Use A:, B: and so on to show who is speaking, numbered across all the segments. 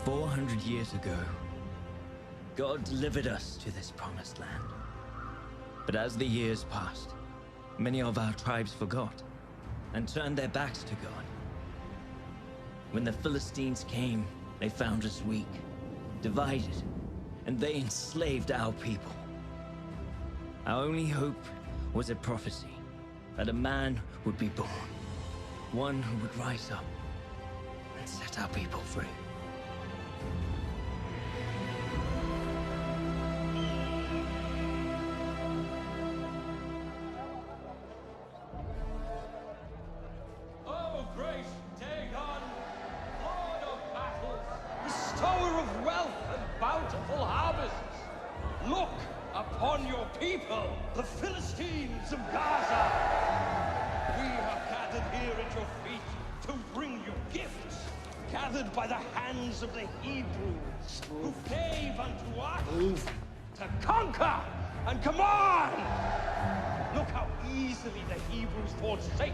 A: 400 years ago, God delivered us to this promised land. But as the years passed, many of our tribes forgot and turned their backs to God. When the Philistines came, they found us weak, divided, and they enslaved our people. Our only hope was a prophecy that a man would be born, one who would rise up and set our people free.
B: Oh, great Dagon, Lord of battles, bestower of wealth and bountiful harvests, look upon your people, the Philistines of Gaza. We have gathered here at your feet to bring you gifts, gathered by the hands of the Hebrews, who gave unto us to conquer and command. Look how easily the Hebrews forsake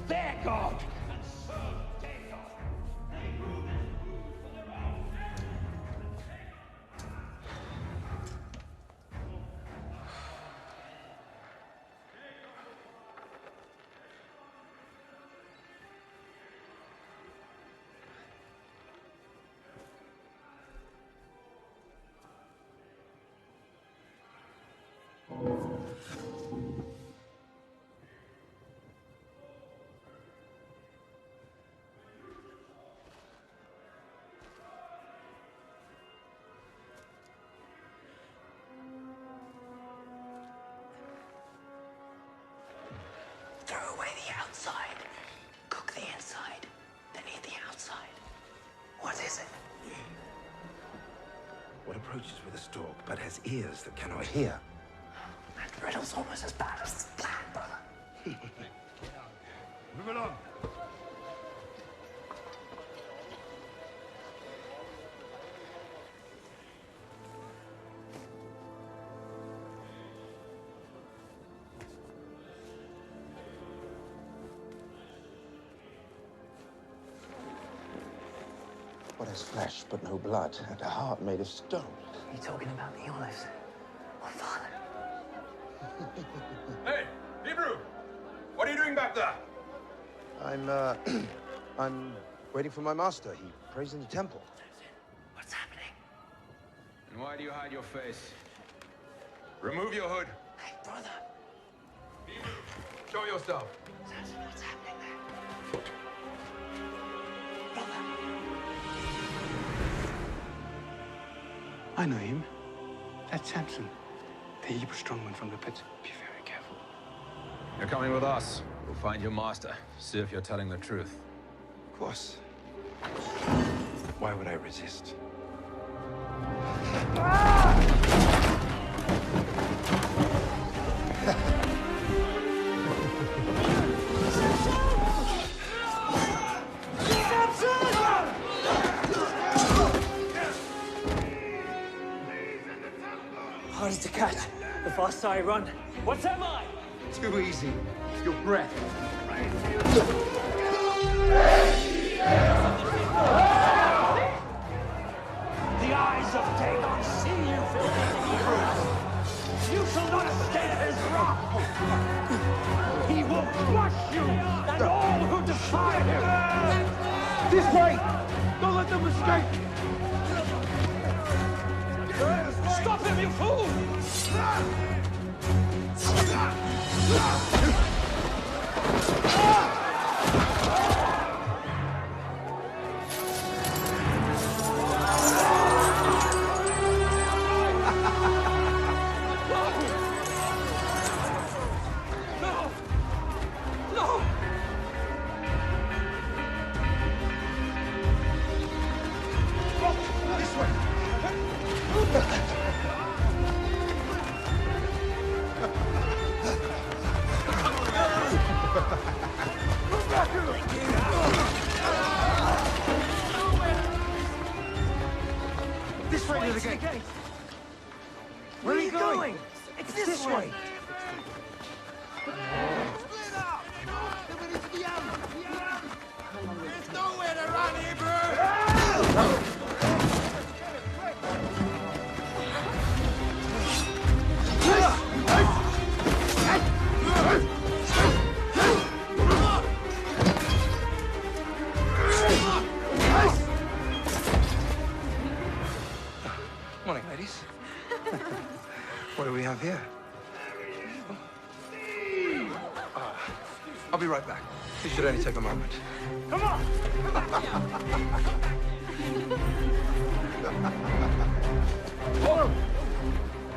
B: their God and serve Dagon. They grew this food for their own men.
C: Throw away the outside, cook the inside, then eat the outside. What is it?
D: What approaches with a stalk, but has ears that cannot hear?
C: That riddle's almost as bad as the plan, brother.
D: Move along. What is flesh but no blood, and a heart made of stone?
C: You talking about the olives? Oh, Father.
E: Hey, Hebrew! What are you doing back there?
D: I'm waiting for my master. He prays in the temple.
C: What's happening?
E: And why do you hide your face? Remove your hood.
C: Hey, brother.
E: Hebrew, show yourself.
C: Samson, what's happening there? Brother.
F: I know him. That's Samson, the Hebrew strongman from the pit. Be very careful.
E: You're coming with us. We'll find your master. See if you're telling the truth.
D: Of course. Why would I resist?
A: Harder to catch. The faster I run. What's that mine?
D: Too easy. Your breath.
B: The eyes of Dagon see you, filthy Hebrews. You shall not escape his wrath. He will crush you and all who defy him.
F: This way! Don't let them escape!
B: Stop him, you fool!
F: This way to the gate. Where are you going?
C: It's this way.
E: There's nowhere to run, Hebrew!
D: here. I'll be right back. This should only take a moment.
B: Come on!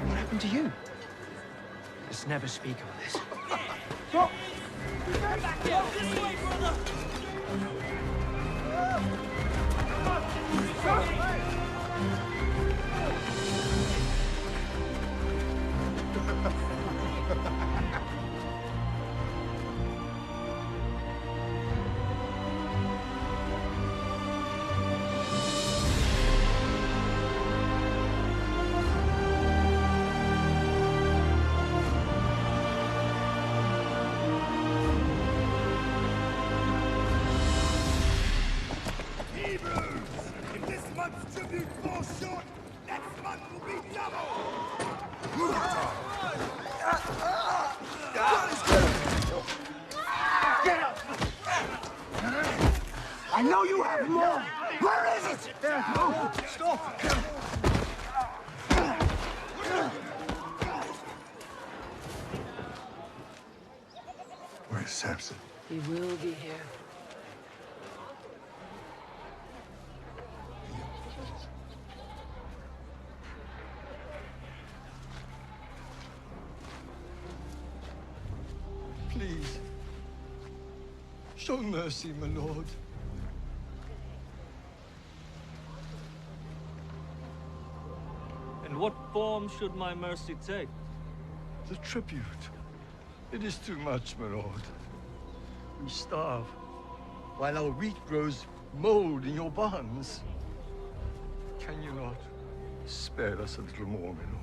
F: What happened to you? Let's never speak of this.
B: Stop! Back here! This way, brother!
F: I know you have more! Where is it? No! Stop!
D: Where's Samson?
C: He will be here.
B: Please, show mercy, my lord.
G: And what form should my mercy take?
B: The tribute. It is too much, my lord. We starve, while our wheat grows mold in your barns. Can you not spare us a little more, my lord?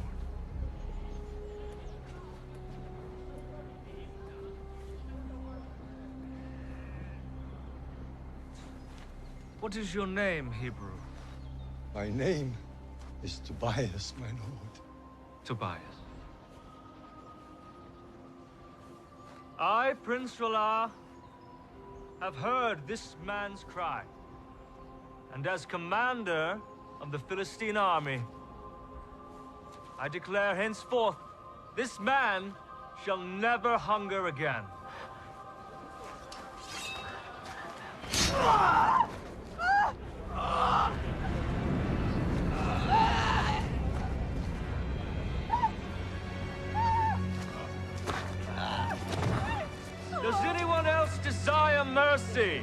G: What is your name, Hebrew?
B: My name is Tobias, my lord.
G: Tobias. I, Prince Rola, have heard this man's cry. And as commander of the Philistine army, I declare henceforth, this man shall never hunger again. Does anyone else desire mercy?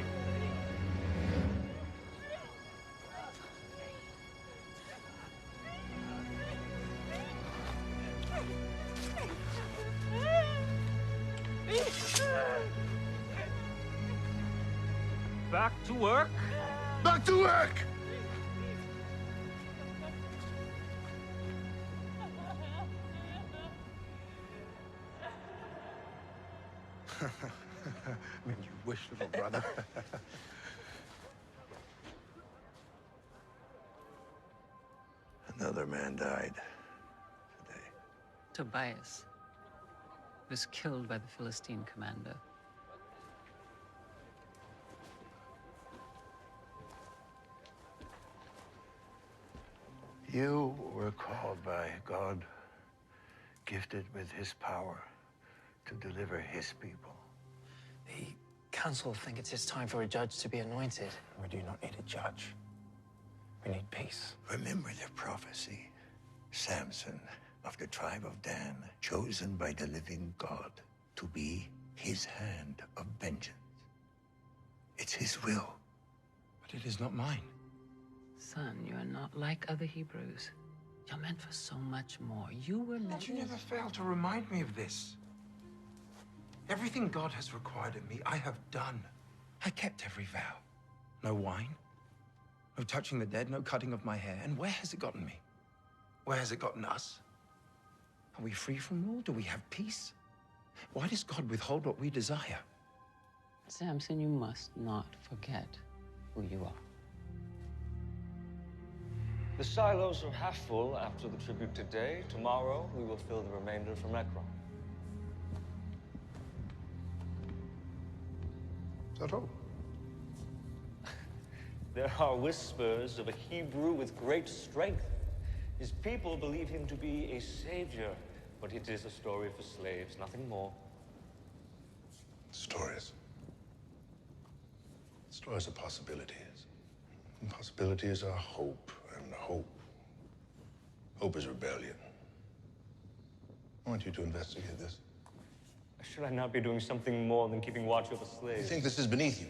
G: Back to work?
D: Back to work! I mean, you wish, little brother. Another man died today.
C: Tobias was killed by the Philistine commander.
D: You were called by God, gifted with his power to deliver his people.
F: The council think it's time for a judge to be anointed. We do not need a judge. We need peace.
D: Remember the prophecy. Samson of the tribe of Dan, chosen by the living God to be his hand of vengeance. It's his will.
F: But it is not mine.
C: Son, you are not like other Hebrews. You're meant for so much more. You were meant...
H: But you never fail to remind me of this. Everything God has required of me, I have done. I kept every vow. No wine, no touching the dead, no cutting of my hair. And where has it gotten me? Where has it gotten us? Are we free from rule? Do we have peace? Why does God withhold what we desire?
C: Samson, you must not forget who you are.
G: The silos are half full after the tribute today. Tomorrow, we will fill the remainder from Ekron.
D: Is that all?
G: There are whispers of a Hebrew with great strength. His people believe him to be a savior, But it is a story for slaves, nothing more.
I: Stories. Stories are possibilities. And possibilities are hope, and hope is rebellion. I want you to investigate this.
G: Should I not be doing something more than keeping watch over slaves?
I: You think this is beneath you?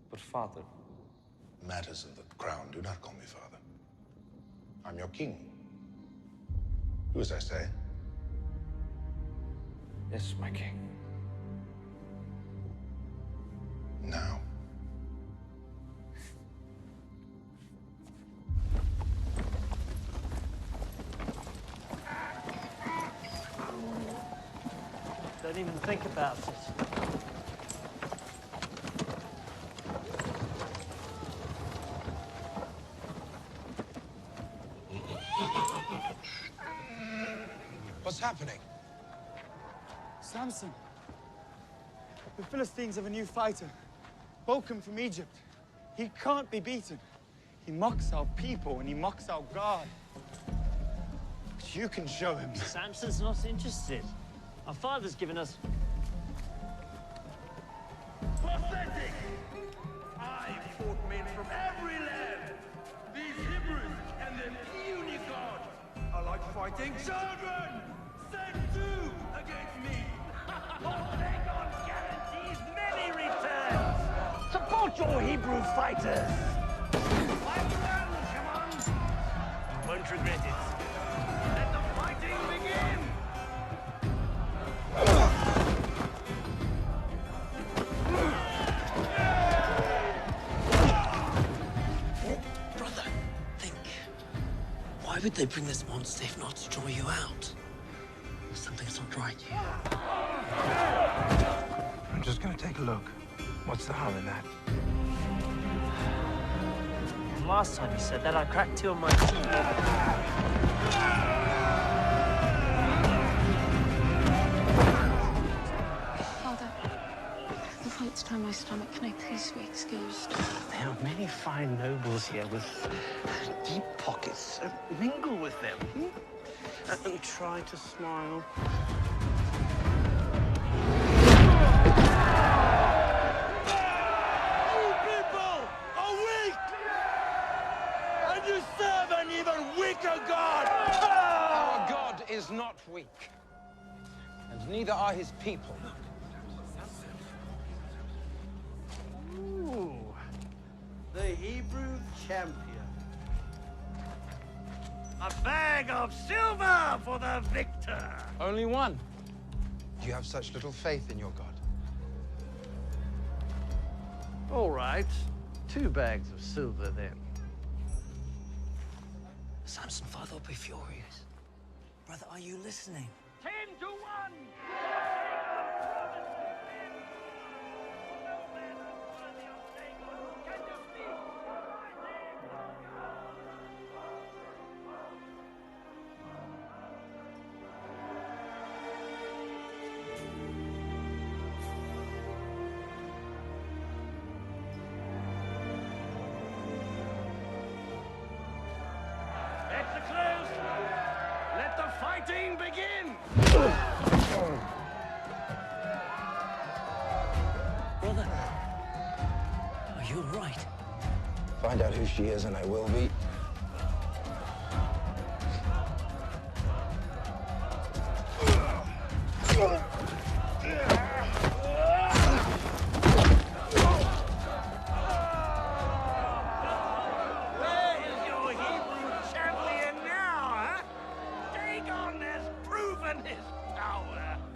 G: But Father...
I: Matters of the crown, do not call me father. I'm your king. Do as I say.
G: Yes, my king.
I: Now.
G: Don't even think about it.
H: What's happening?
J: Samson. The Philistines have a new fighter. Welcome from Egypt. He can't be beaten. He mocks our people and he mocks our God. But you can show him.
K: Samson's not interested. Our father's given us...
B: Pathetic! I fought men from every land. These Hebrews and their puny God are like fighting children. Set two against me.
K: Dagon guarantees many returns. Support your Hebrew fighters. Fight well, come on. You won't regret it. Let the fighting begin.
C: Brother, think. Why would they bring this monster if not to draw you out? Something's not right here.
H: I'm just gonna take a look. What's the harm in that?
K: Last time you said that, I cracked 2 of my teeth.
L: Father, the fight's down my stomach. Can I please be excused?
K: There are many fine nobles here with deep pockets. Mingle with them. And try to smile.
B: You people are weak! And you serve an even weaker God!
H: Our God is not weak. And neither are his people.
K: Ooh, the Hebrew champion. A bag of silver for the victor.
H: Only one. You have such little faith in your God.
K: All right, 2 bags of silver then.
C: Samson, Father will be furious. Brother, are you listening?
K: 10 to 1. Let the fighting begin!
C: Brother, are you all right?
H: Find out who she is and I will be.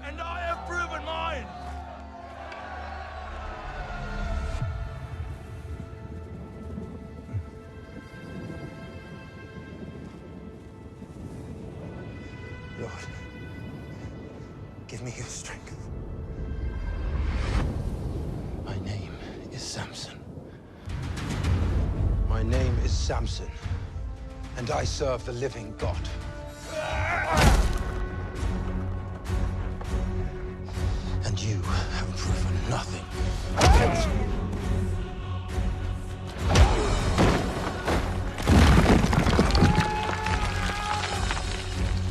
B: And I have proven mine!
H: Lord, give me your strength. My name is Samson. My name is Samson, and I serve the living God. And you have proven nothing.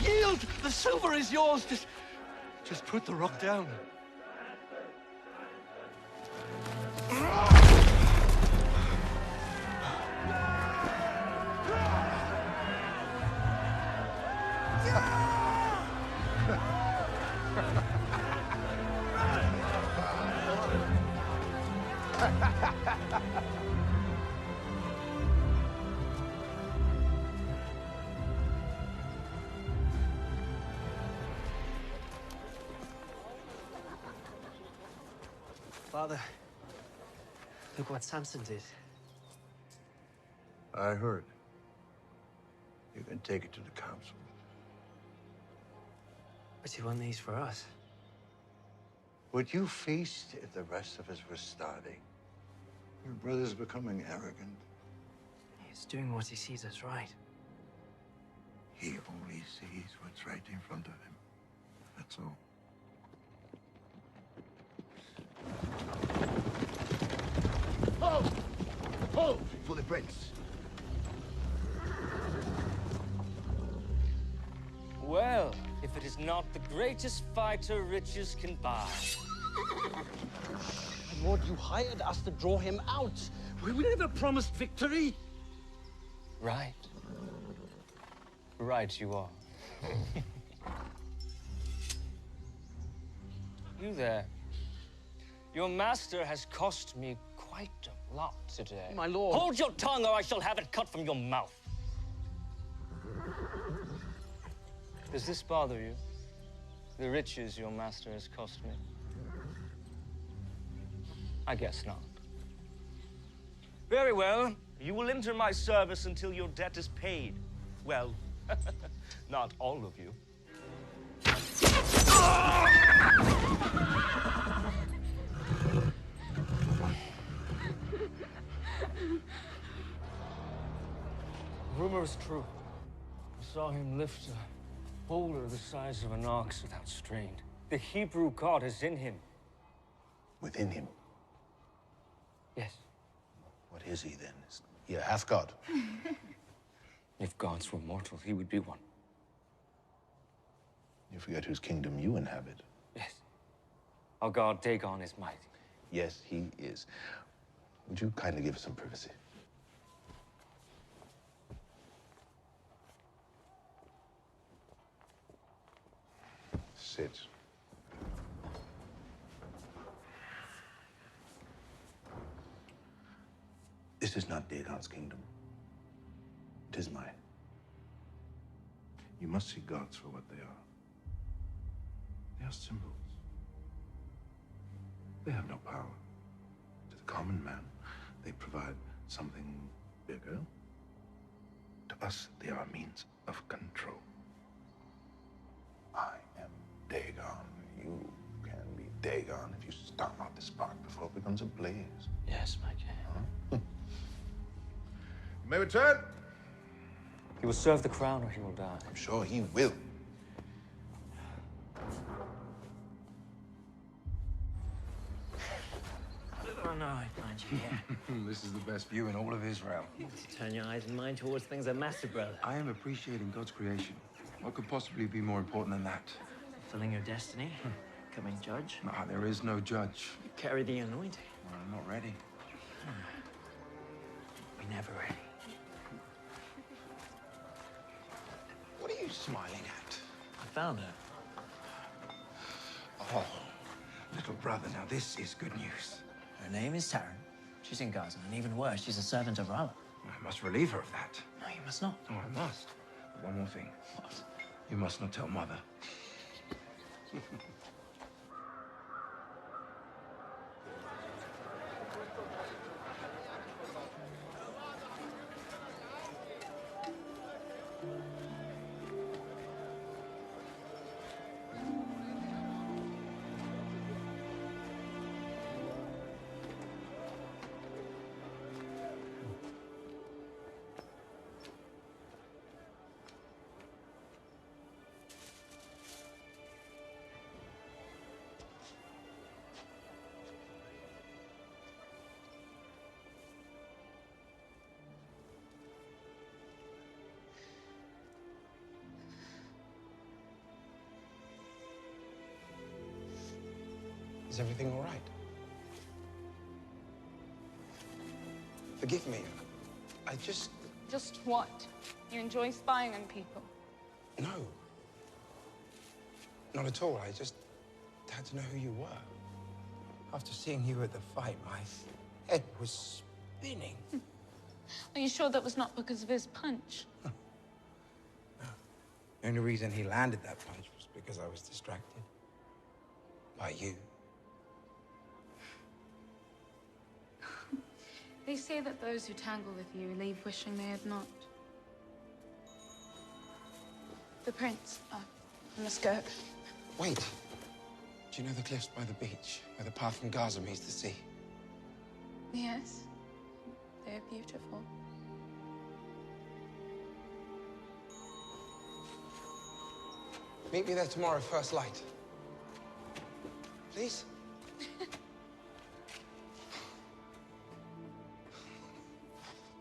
B: Yield power is yours. Just put the rock down.
F: Father, look what Samson did.
D: I heard. You can take it to the council.
F: But he won these for us.
D: Would you feast if the rest of us were starving? Your brother's becoming arrogant.
F: He's doing what he sees as right.
D: He only sees what's right in front of him. That's all.
B: Hold! Hold for the prince.
G: Well, if it is not the greatest fighter riches can buy.
B: My lord, you hired us to draw him out. We never promised victory.
G: Right. Right you are. You there. Your master has cost me quite a lot today.
B: My lord.
G: Hold your tongue or I shall have it cut from your mouth. Does this bother you? The riches your master has cost me? I guess not. Very well. You will enter my service until your debt is paid. Well, not all of you. Rumor is true. I saw him lift a boulder the size of an ox without strain. The Hebrew god is in him.
I: Within him?
G: Yes.
I: What is he then? Is he a half-god?
G: If gods were mortal, he would be one.
I: You forget whose kingdom you inhabit.
G: Yes. Our god Dagon is mighty.
I: Yes, he is. Would you kindly give us some privacy? Sit. This is not Dagon's kingdom. It is mine. You must see gods for what they are. They are symbols. They have no power. To the common man, they provide something bigger. To us, they are a means of control. I am Dagon. You can be Dagon if you start out the spark before it becomes a blaze.
F: Yes, my king.
I: Huh? You may return.
G: He will serve the crown or he will die.
I: I'm sure he will.
F: Oh, no, I find you here.
H: This is the best view in all of Israel.
F: Turn your eyes and mind towards things that matter, brother.
H: I am appreciating God's creation. What could possibly be more important than that?
F: Fulfilling your destiny, becoming judge.
H: Ah, there is no judge.
F: You carry the anointing.
H: Well, I'm not ready.
F: We're never ready.
H: What are you smiling at?
F: I found her.
H: Oh, little brother, now this is good news.
F: Her name is Taryn. She's in Gaza, and even worse, she's a servant of Rama.
H: I must relieve her of that.
F: No, you must not.
H: Oh, I must. But one more thing.
F: What?
H: You must not tell Mother. Is everything all right? Forgive me. I just...
L: Just what? You enjoy spying on people?
H: No. Not at all. I just had to know who you were. After seeing you at the fight, my head was spinning.
L: Are you sure that was not because of his punch?
H: No. The only reason he landed that punch was because I was distracted. By you.
L: They say that those who tangle with you leave wishing they had not. The prince. I must go.
H: Wait. Do you know the cliffs by the beach, where the path from Gaza meets the sea?
L: Yes. They're beautiful.
H: Meet me there tomorrow, first light. Please?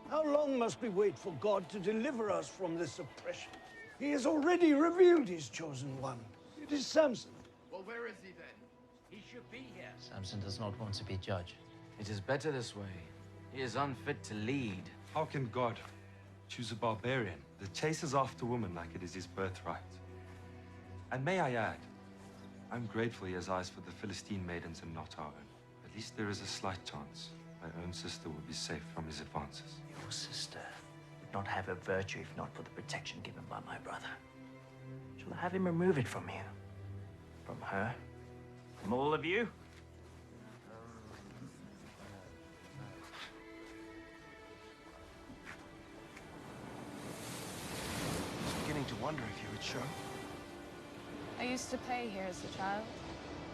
K: How long must we wait for God to deliver us from this oppression? He has already revealed his chosen one. It is Samson.
M: Well, where is he then? He should be here.
F: Samson does not want to be judge.
N: It is better this way. He is unfit to lead.
O: How can God choose a barbarian that chases after women like it is his birthright? And may I add, I'm grateful he has eyes for the Philistine maidens and not our own. At least there is a slight chance my own sister would be safe from his advances.
F: Your sister would not have a virtue if not for the protection given by my brother. Shall I have him remove it from you? From her? From all of you?
H: I was beginning to wonder if you would show.
L: I used to play here as a child,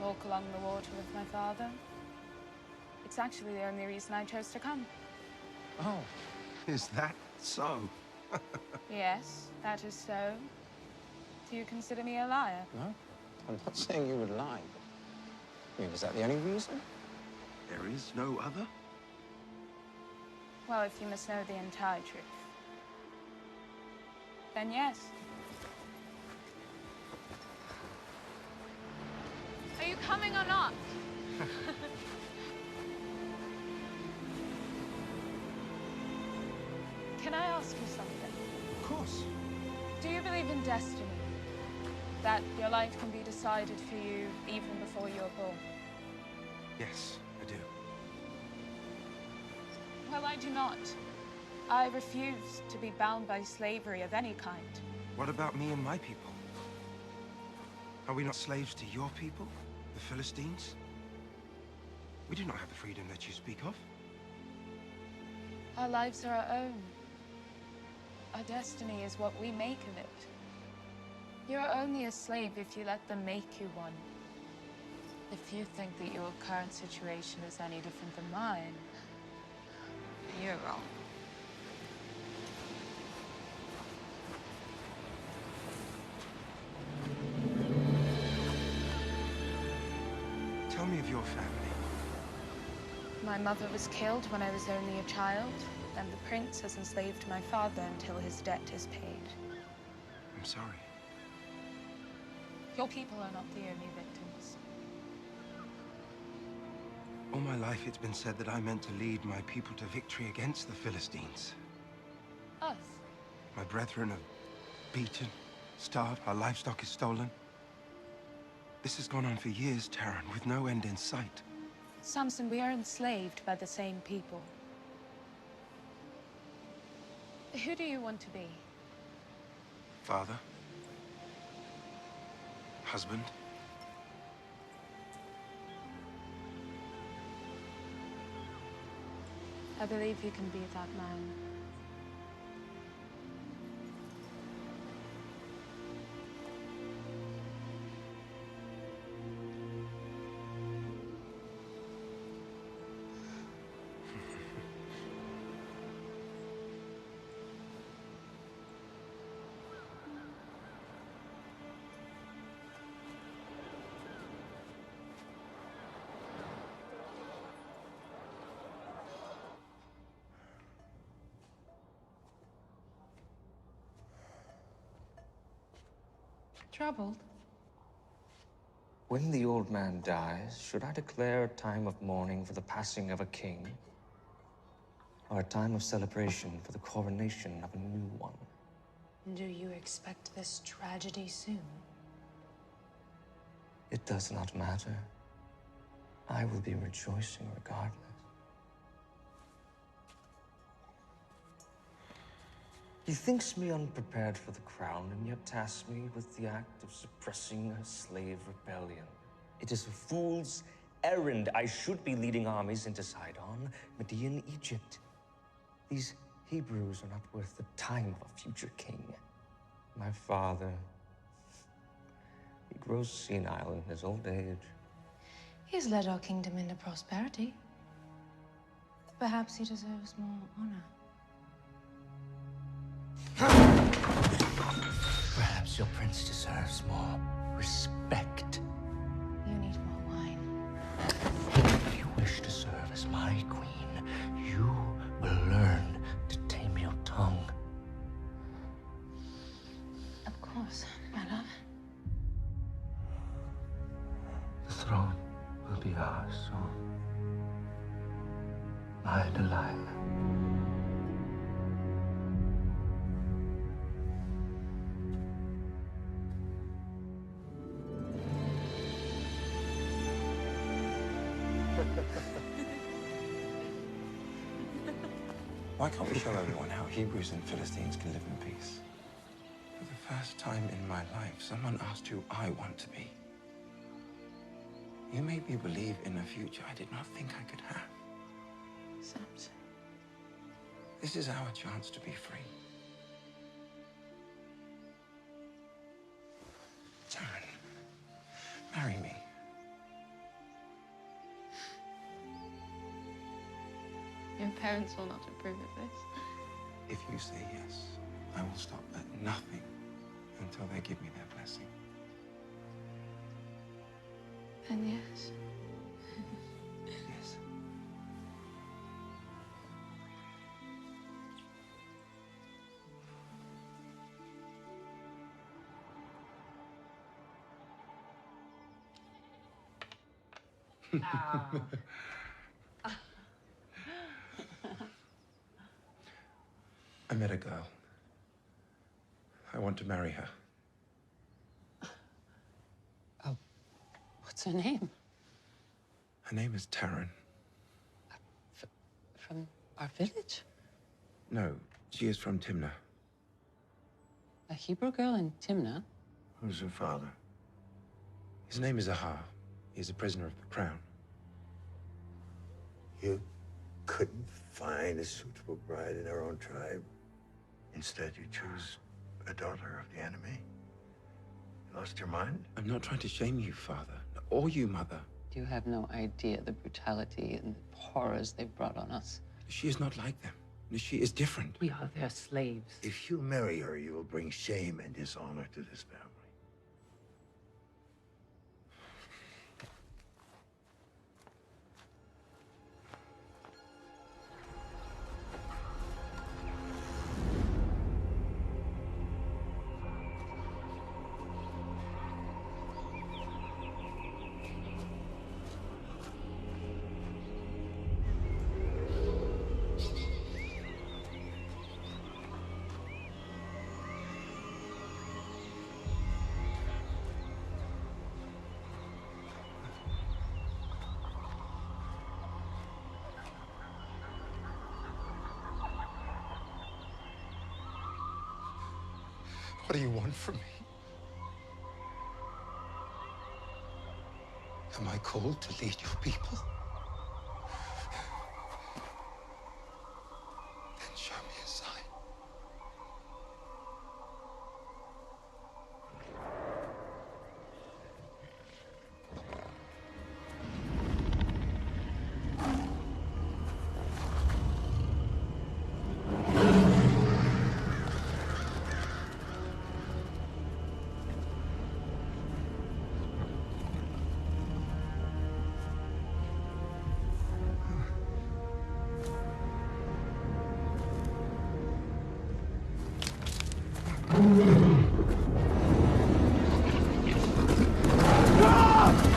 L: walk along the water with my father. It's actually the only reason I chose to come.
H: Oh, is that so?
L: Yes, that is so. Do you consider me a liar?
H: No, I'm not saying you would lie. I mean, is that the only reason?
I: There is no other?
L: Well, if you must know the entire truth, then yes. Are you coming or not? Can I ask you something?
H: Of course.
L: Do you believe in destiny? That your life can be decided for you even before you're born?
H: Yes, I do.
L: Well, I do not. I refuse to be bound by slavery of any kind.
H: What about me and my people? Are we not slaves to your people, the Philistines? We do not have the freedom that you speak of.
L: Our lives are our own. Our destiny is what we make of it. You're only a slave if you let them make you one. If you think that your current situation is any different than mine, you're wrong.
H: Tell me of your family.
L: My mother was killed when I was only a child, and the prince has enslaved my father until his debt is paid.
H: I'm sorry.
L: Your people are not the only victims.
H: All my life it's been said that I meant to lead my people to victory against the Philistines.
L: Us?
H: My brethren are beaten, starved, our livestock is stolen. This has gone on for years, Taran, with no end in sight.
L: Samson, we are enslaved by the same people. Who do you want to be?
H: Father. Husband.
L: I believe you can be that man. Troubled?
N: When the old man dies, should I declare a time of mourning for the passing of a king? Or a time of celebration for the coronation of a new one?
L: Do you expect this tragedy soon?
N: It does not matter. I will be rejoicing regardless. He thinks me unprepared for the crown, and yet tasks me with the act of suppressing a slave rebellion. It is a fool's errand. I should be leading armies into Sidon, Median, Egypt. These Hebrews are not worth the time of a future king. My father, he grows senile in his old age.
L: He has led our kingdom into prosperity. Perhaps he deserves more honor.
C: Perhaps your prince deserves more respect.
L: You need more wine.
C: If you wish to serve as my queen, you will learn to tame your tongue.
L: Of course, my love.
C: The throne will be ours soon. My Delilah.
H: Why can't we show everyone how Hebrews and Philistines can live in peace? For the first time in my life, someone asked who I want to be. You made me believe in a future I did not think I could have.
L: Samson.
H: This is our chance to be free. Taryn, marry me.
L: Your parents will not approve of this.
H: If you say yes, I will stop at nothing until they give me their blessing.
L: Then yes.
H: Yes. I met a girl. I want to marry her.
P: Oh, what's her name?
H: Her name is Taryn.
P: From our village?
H: No, she is from Timnah.
P: A Hebrew girl in Timnah?
D: Who's her father?
H: His name is Ahar. He's a prisoner of the crown.
D: You couldn't find a suitable bride in our own tribe. Instead, you choose a daughter of the enemy. You lost your mind?
H: I'm not trying to shame you, Father, or you, Mother.
P: You have no idea the brutality and the horrors they've brought on us.
H: She is not like them. She is different.
P: We are their slaves.
D: If you marry her, you will bring shame and dishonor to this family.
H: What do you want from me? Am I called to lead your people? Then show me a sign.
K: Ah!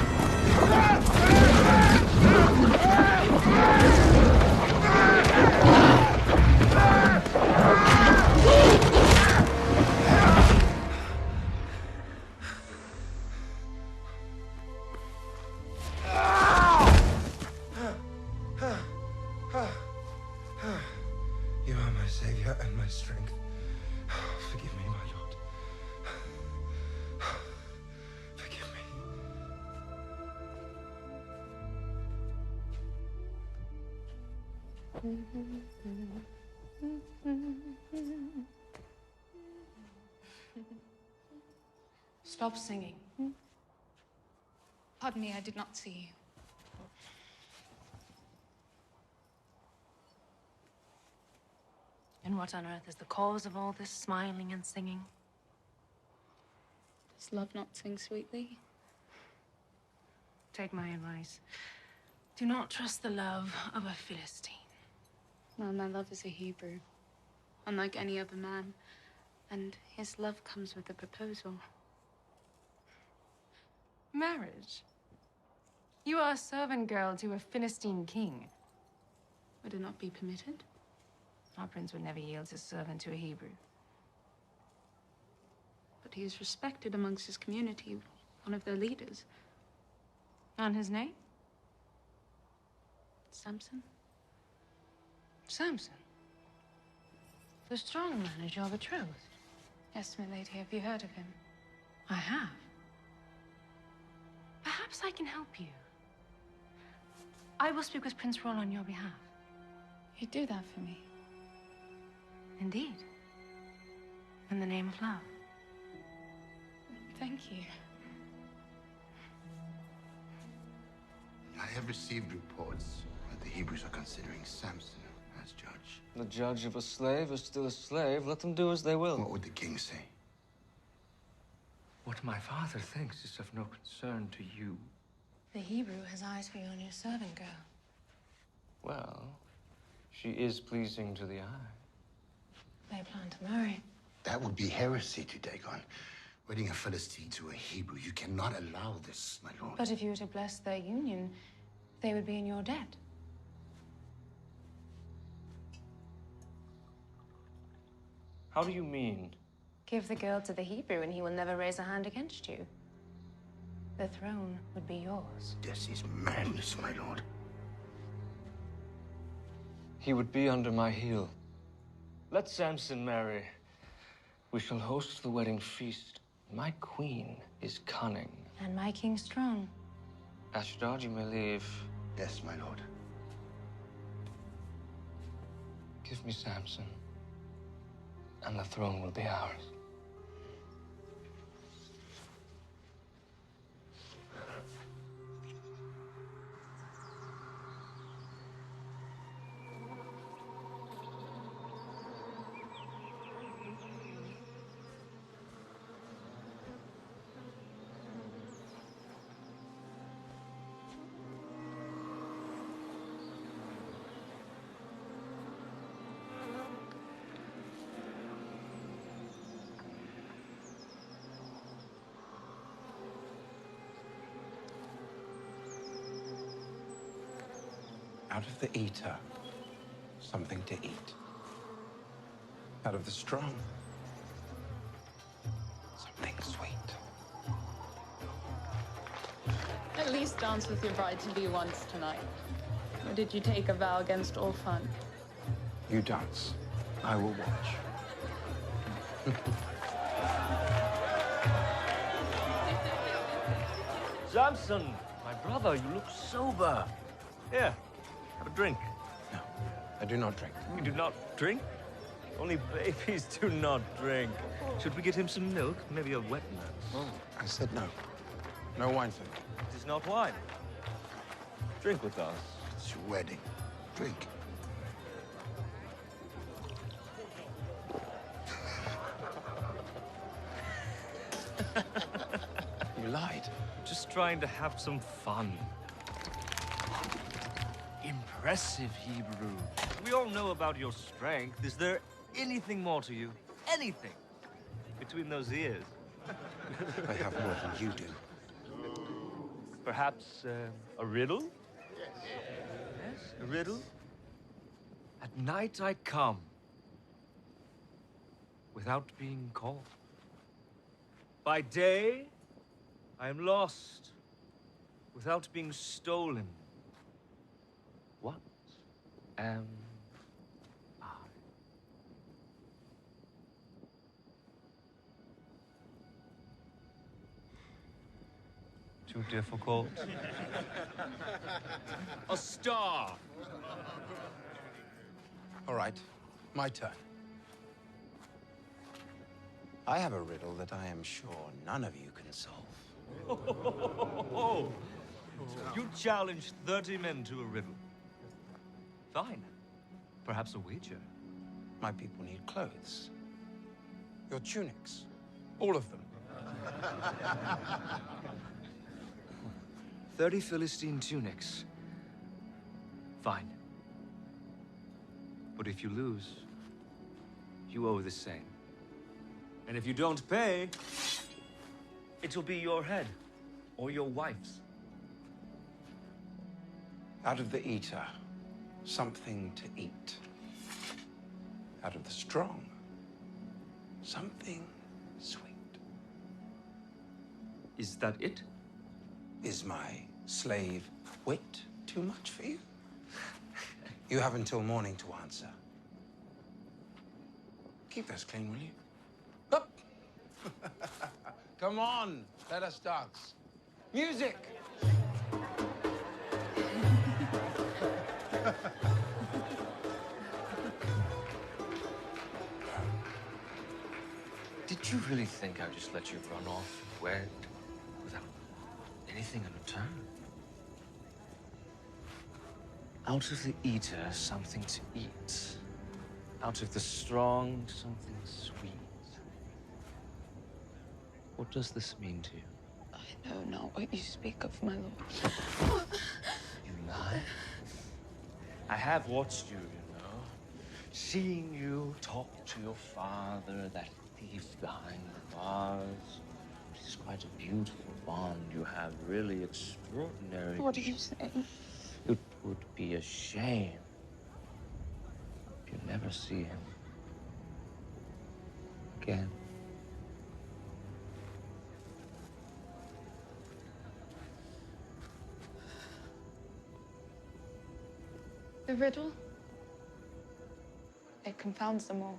H: my savior and my strength. Forgive me, my lord. Forgive me.
L: Stop singing. Pardon me, I did not see you.
Q: And what on earth is the cause of all this smiling and singing?
L: Does love not sing sweetly?
Q: Take my advice. Do not trust the love of a Philistine.
L: Well, my love is a Hebrew, unlike any other man, and his love comes with a proposal.
Q: Marriage? You are a servant girl to a Philistine king.
L: Would it not be permitted?
Q: Our prince would never yield his servant to a Hebrew.
L: But he is respected amongst his community, one of their leaders.
Q: And his name?
L: Samson.
Q: Samson? The strong man is your betrothed?
L: Yes, my lady. Have you heard of him?
Q: I have. Perhaps I can help you. I will speak with Prince Roll on your behalf.
L: He'd do that for me.
Q: Indeed. In the name of love.
L: Thank you.
R: I have received reports that the Hebrews are considering Samson as judge.
N: The judge of a slave is still a slave. Let them do as they will.
R: What would the king say?
N: What my father thinks is of no concern to you.
Q: The Hebrew has eyes for you and your servant girl.
N: Well, she is pleasing to the eye.
Q: They plan to marry.
R: That would be heresy to Dagon. Wedding a Philistine to a Hebrew. You cannot allow this, my lord.
Q: But if you were to bless their union, they would be in your debt.
N: How do you mean?
Q: Give the girl to the Hebrew and he will never raise a hand against you. The throne would be yours.
R: This is madness, my lord.
N: He would be under my heel. Let Samson marry. We shall host the wedding feast. My queen is cunning.
Q: And my king strong.
N: Ashdod, you may leave.
R: Yes, my lord.
N: Give me Samson, and the throne will be ours.
H: Out of the eater, something to eat. Out of the strong, something sweet.
L: At least dance with your bride-to-be once tonight. Or did you take a vow against all fun?
H: You dance. I will watch.
G: Samson, my brother, you look sober. Here, have a drink.
H: No, I do not drink.
G: You do not drink? Only babies do not drink. Should we get him some milk? Maybe a wet nurse?
H: Oh, I said no. No wine for me.
G: It is not wine. Drink with us.
R: It's your wedding. Drink.
H: You lied.
G: Just trying to have some fun. Impressive, Hebrew. We all know about your strength. Is there anything more to you? Anything? Between those ears?
H: I have more than you do.
G: Perhaps a riddle? Yes, a riddle? At night I come, without being called. By day, I am lost, without being stolen. What am I? Too difficult? A star!
H: All right, my turn. I have a riddle that I am sure none of you can solve.
G: You challenged 30 men to a riddle. Fine. Perhaps a wager.
H: My people need clothes. Your tunics. All of them.
G: 30 Philistine tunics. Fine. But if you lose, you owe the same. And if you don't pay, it'll be your head or your wife's.
H: Out of the eater, something to eat. Out of the strong, something sweet.
G: Is that it?
H: Is my slave wit too much for you? You have until morning to answer. Keep those clean, will you? Up! Come on, let us dance. Music!
N: Did you really think I'd just let you run off wed without anything in return? Out of the eater, something to eat. Out of the strong, something sweet. What does this mean to you?
L: I know not what you speak of, my lord.
N: You lie? I have watched you, you know. Seen you talk to your father, that thief behind the bars. It is quite a beautiful bond you have, really extraordinary.
L: What are you saying?
N: It would be a shame if you never see him again.
L: The riddle? It confounds them all.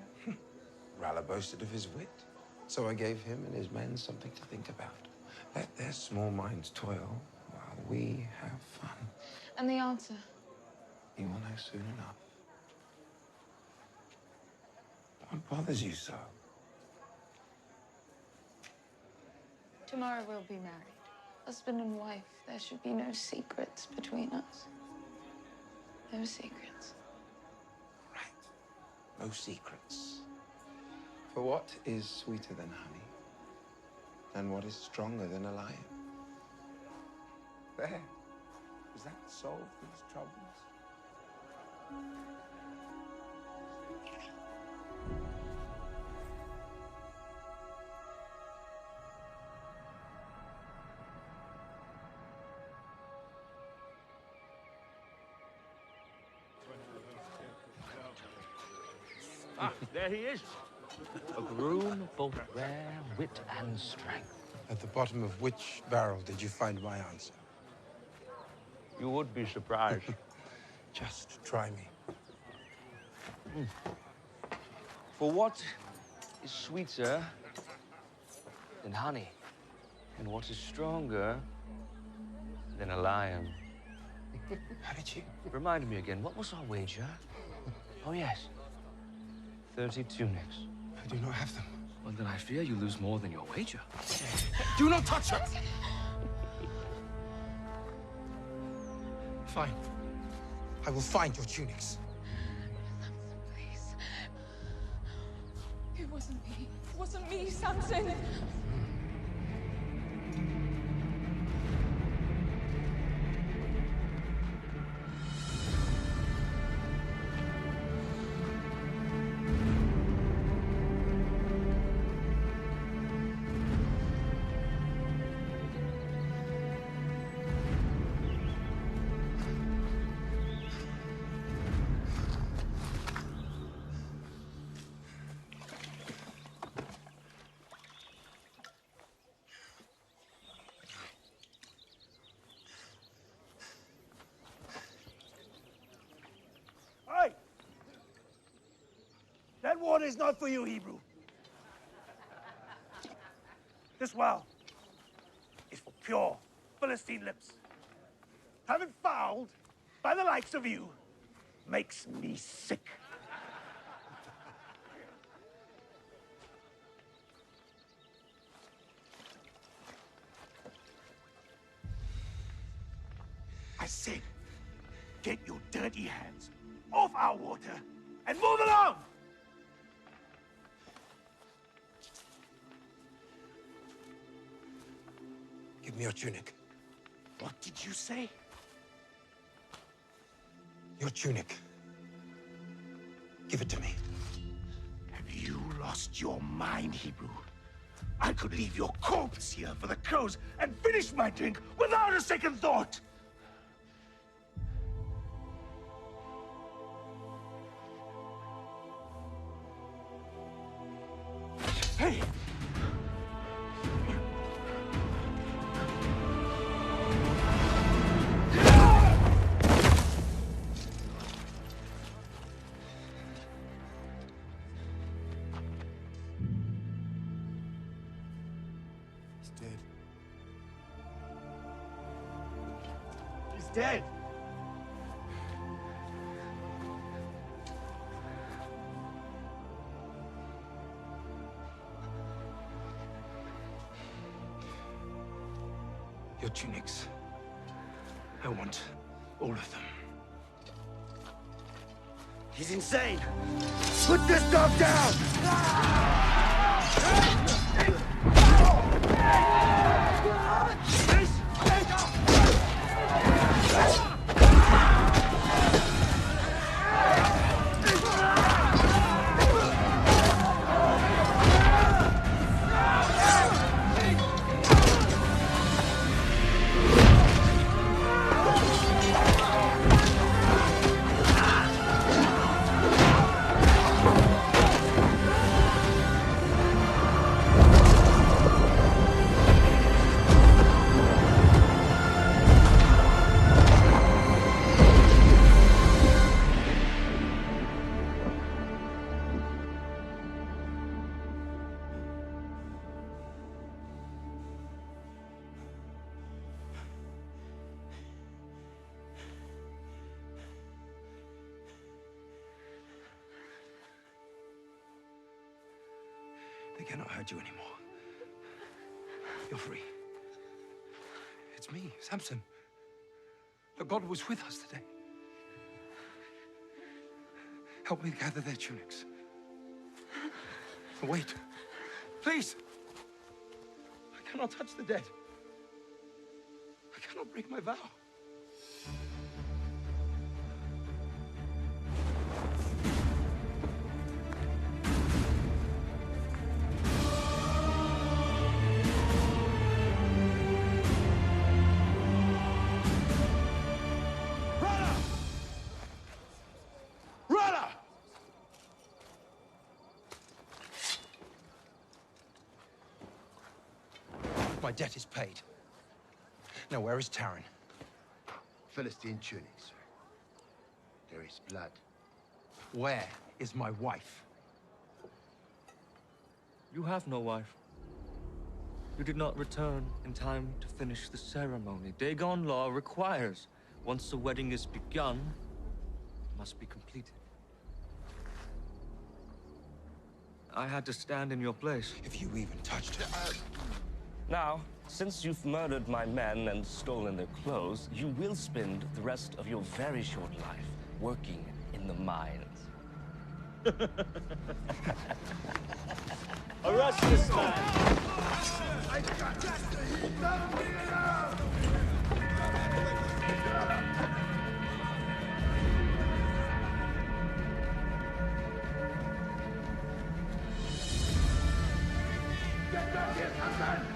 H: Ralla boasted of his wit, so I gave him and his men something to think about. Let their small minds toil while we have fun.
L: And the answer?
H: You will know soon enough. What bothers you so?
L: Tomorrow we'll be married. Husband and wife. There should be no secrets between us. No secrets.
H: No secrets. For what is sweeter than honey? And what is stronger than a lion? There. Does that solve these troubles?
G: Ah, there he is.
N: A groom of both rare wit and strength.
H: At the bottom of which barrel did you find my answer?
G: You would be surprised.
H: Just try me.
N: For what is sweeter than honey? And what is stronger than a lion?
H: How did you?
N: Remind me again, what was our wager? Oh, yes. 30 tunics.
H: I do not have them.
N: Well, then I fear you lose more than your wager.
H: Do not touch her! Fine. I will find your tunics.
L: Please. It wasn't me. It wasn't me, Samson.
K: Hey! That water is not for you, Hebrew. This well is for pure Philistine lips. Having fouled by the likes of you makes me sick. I said, get your dirty hands off our water and move along!
H: Give me your tunic.
K: What did you say?
H: Your tunic. Give it to me.
K: Have you lost your mind, Hebrew? I could leave your corpse here for the crows and finish my drink without a second thought! Hey!
H: He's dead.
K: He's dead!
H: Your tunics. I want all of them.
K: He's insane! Put this dog down!
H: They cannot hurt you anymore. You're free. It's me, Samson. Look, God was with us today. Help me gather their tunics. Wait. Please. I cannot touch the dead. I cannot break my vow. My debt is paid. Now, where is Taran?
R: Philistine tunic, sir. There is blood.
H: Where is my wife?
F: You have no wife. You did not return in time to finish the ceremony. Dagon law requires, once the wedding is begun, it must be completed. I had to stand in your place.
H: If you even touched her.
N: Now, since you've murdered my men and stolen their clothes, you will spend the rest of your very short life working in the mines.
G: Arrest this man!
K: Get back here, Samson!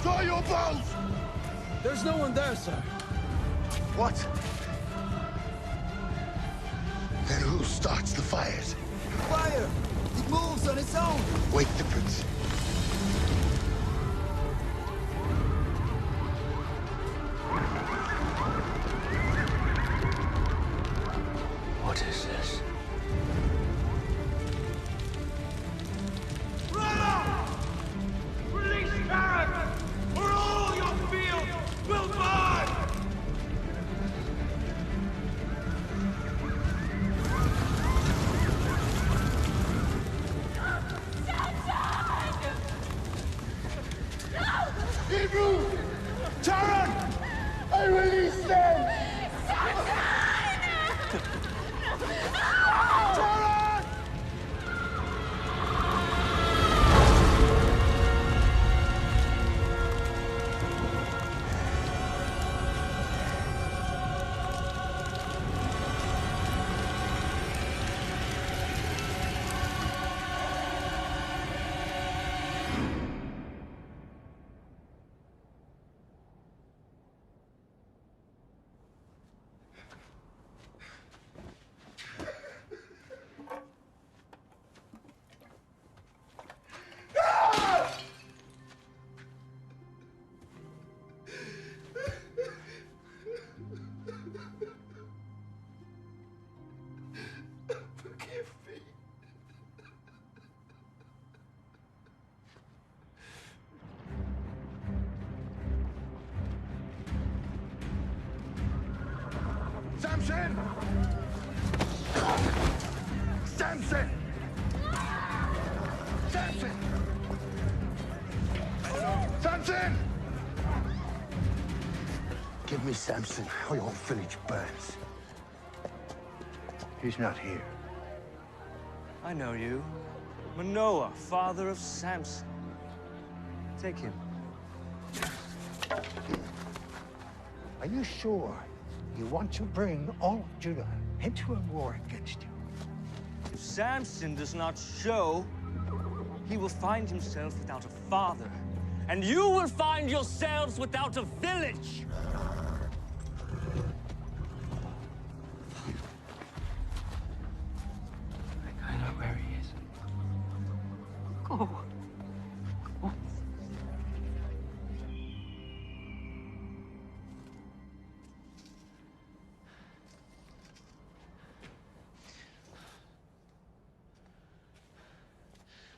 R: Draw your bows!
B: There's no one there, sir.
R: What? Then who starts the fires?
B: Fire! It moves on its own!
R: Wake the prince.
N: What is this?
K: Release Baron, or all your fields will burn!
R: Hebrew! Taran! I release them! Taran! Forgive me. Samson! Samson! Samson! Samson! Give me Samson, or your whole village burns. He's not here.
F: I know you. Manoah, father of Samson. Take him.
D: Are you sure you want to bring all of Judah into a war against you?
F: If Samson does not show, he will find himself without a father, and you will find yourselves without a village.
N: I know where he is. Go. Go.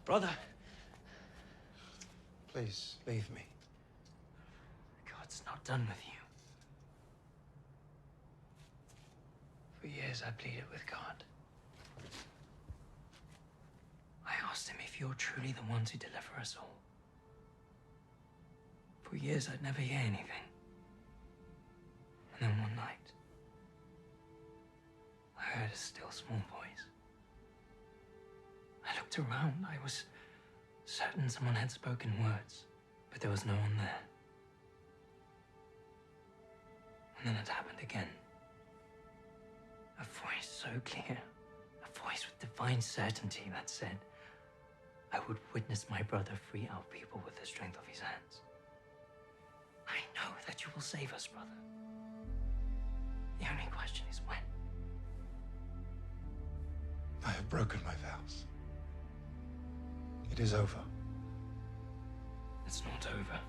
F: Brother,
H: Please, leave me.
N: God's not done with you. For years I pleaded with God. I asked him if you're truly the ones who deliver us all. For years I'd never hear anything. And then one night, I heard a still small voice. I looked around. I was certain someone had spoken words, but there was no one there. And then it happened again. A voice so clear, a voice with divine certainty that said, I would witness my brother free our people with the strength of his hands. I know that you will save us, brother. The only question is when.
H: I have broken my vows. It is over.
N: It's not over.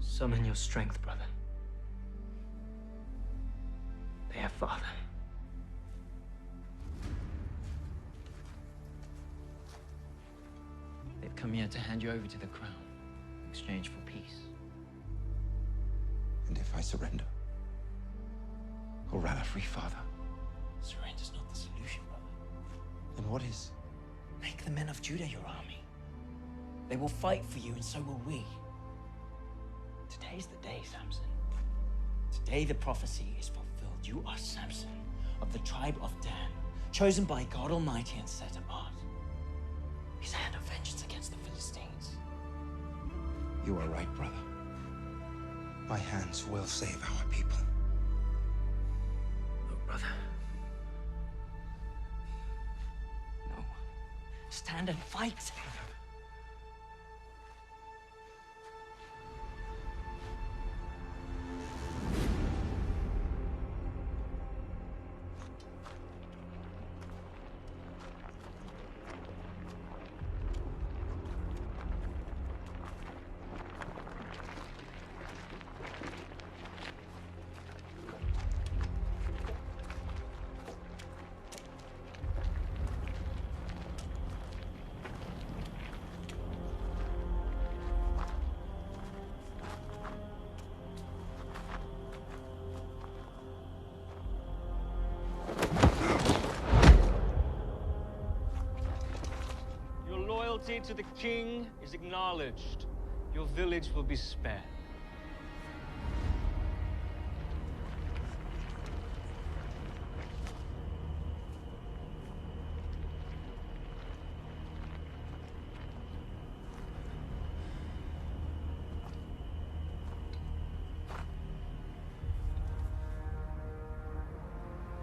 N: Summon your strength, brother. Their father.
A: They've come here to hand you over to the crown in exchange for peace.
H: And if I surrender? Or rather, free father?
A: Surrender's not the solution, brother.
H: Then what is?
A: Make the men of Judah your army. They will fight for you, and so will we. Today's the day, Samson. Today the prophecy is fulfilled. You are Samson, of the tribe of Dan, chosen by God Almighty and set apart. His hand of vengeance against the Philistines.
H: You are right, brother. My hands will save our people.
A: No, brother. No. Stand and fight.
G: to the king is acknowledged, your village will be spared.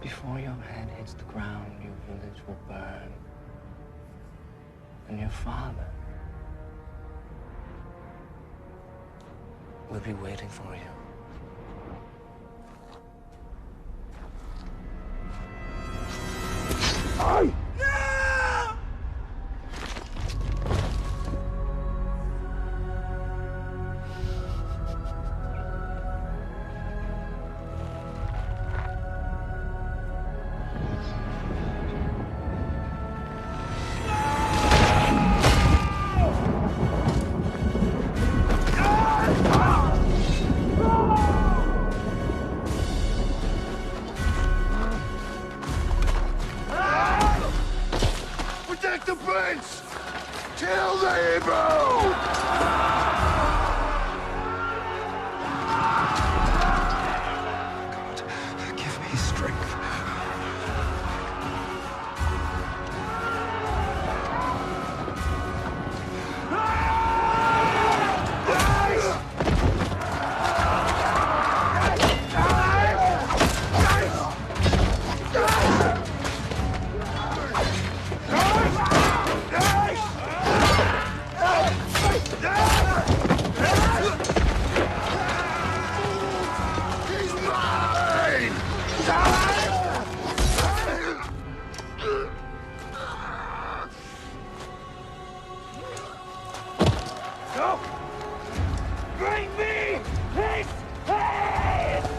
N: Before your head hits the ground, your village will burn. And your father will be waiting for you.
I: Protect the prince! Kill the Hebrew!
H: God, give me strength.
K: No! Bring me his head!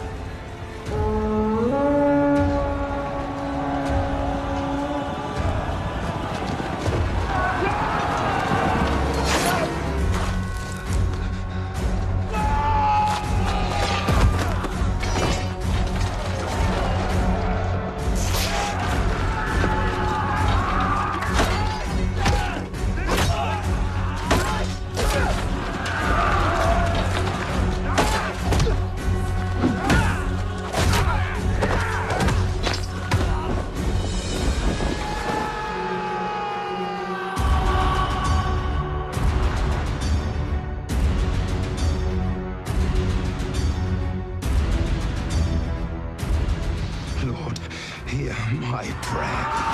H: Lord, hear my prayer.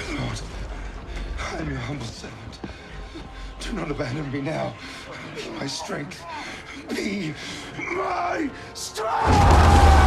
H: Lord, I am your humble servant. Do not abandon me now. Be my strength. Be my strength!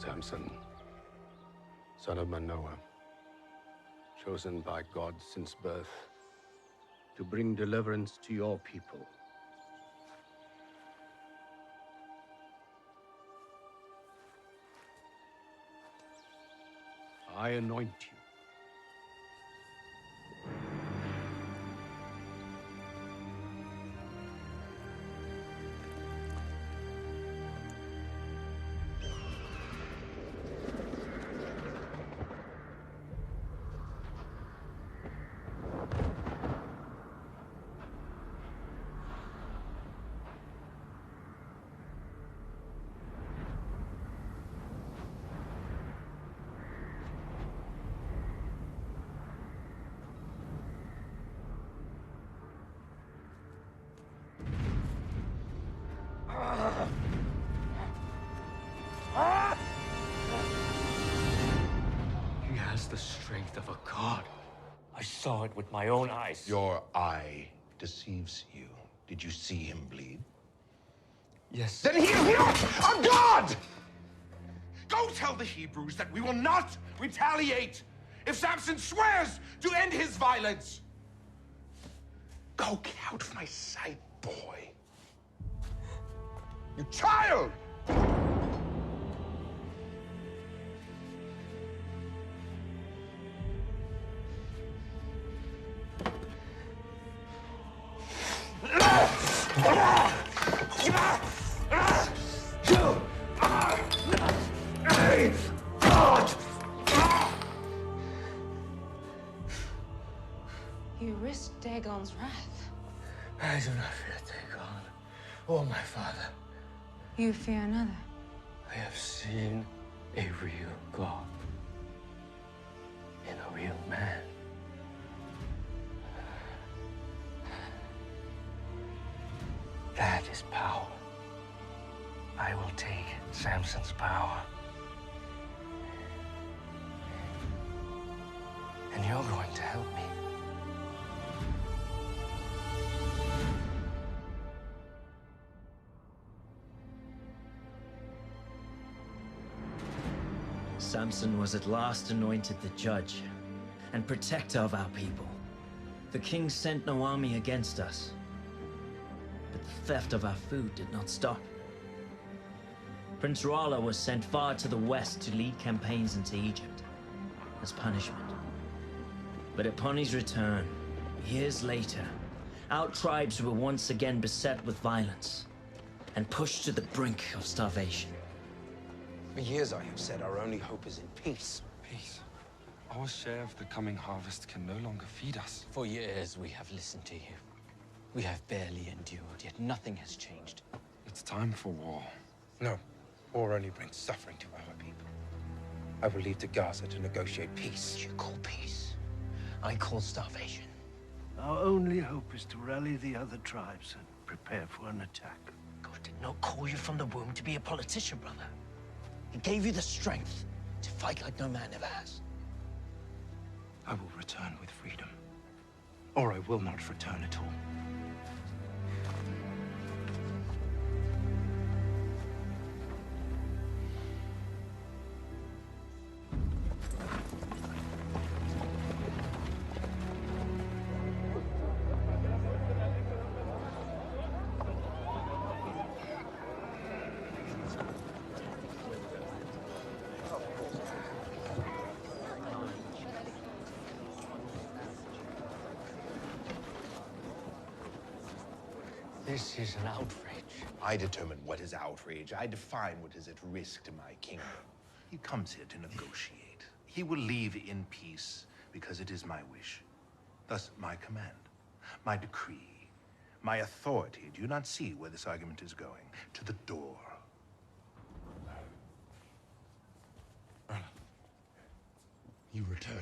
S: Samson, son of Manoah, chosen by God since birth to bring deliverance to your people. I anoint you.
N: He has the strength of a god. I saw it with my own eyes.
I: Your eye deceives you. Did you see him bleed?
N: Yes.
H: Then he is not a god! Go tell the Hebrews that we will not retaliate if Samson swears to end his violence. Go, get out of my sight, boy. You child!
Q: You risked Dagon's wrath.
N: I do not fear Dagon or my father.
Q: You fear another.
N: I have seen a real God in a real man. That is power. I will take Samson's power. And you're going to help me.
A: Samson was at last anointed the judge and protector of our people. The king sent no army against us, but the theft of our food did not stop. Prince Rala was sent far to the west to lead campaigns into Egypt as punishment. But upon his return, years later, our tribes were once again beset with violence and pushed to the brink of starvation.
H: For years I have said our only hope is in peace.
O: Peace. Our share of the coming harvest can no longer feed us.
C: For years we have listened to you. We have barely endured, yet nothing has changed.
O: It's time for war.
H: No, war only brings suffering to our people. I will leave to Gaza to negotiate peace.
C: You call peace. I call starvation.
K: Our only hope is to rally the other tribes and prepare for an attack.
C: God did not call you from the womb to be a politician, brother. He gave you the strength to fight like no man ever has.
H: I will return with freedom, or I will not return at all.
N: This is an outrage.
I: I determine what is outrage. I define what is at risk to my kingdom.
H: He comes here to negotiate. He will leave in peace because it is my wish. Thus, my command, my decree, my authority. Do you not see where this argument is going? To the door.
I: You returned.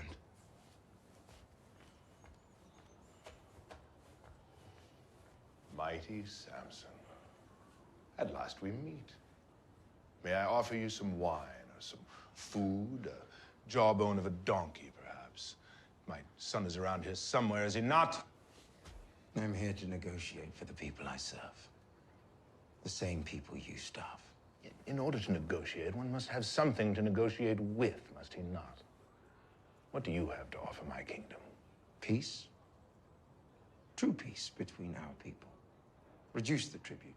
I: Mighty Samson. At last we meet. May I offer you some wine or some food, a jawbone of a donkey, perhaps? My son is around here somewhere, is he not?
H: I'm here to negotiate for the people I serve. The same people you starve.
I: In order to negotiate, one must have something to negotiate with, must he not? What do you have to offer my kingdom?
H: Peace. True peace between our people. Reduce the tribute.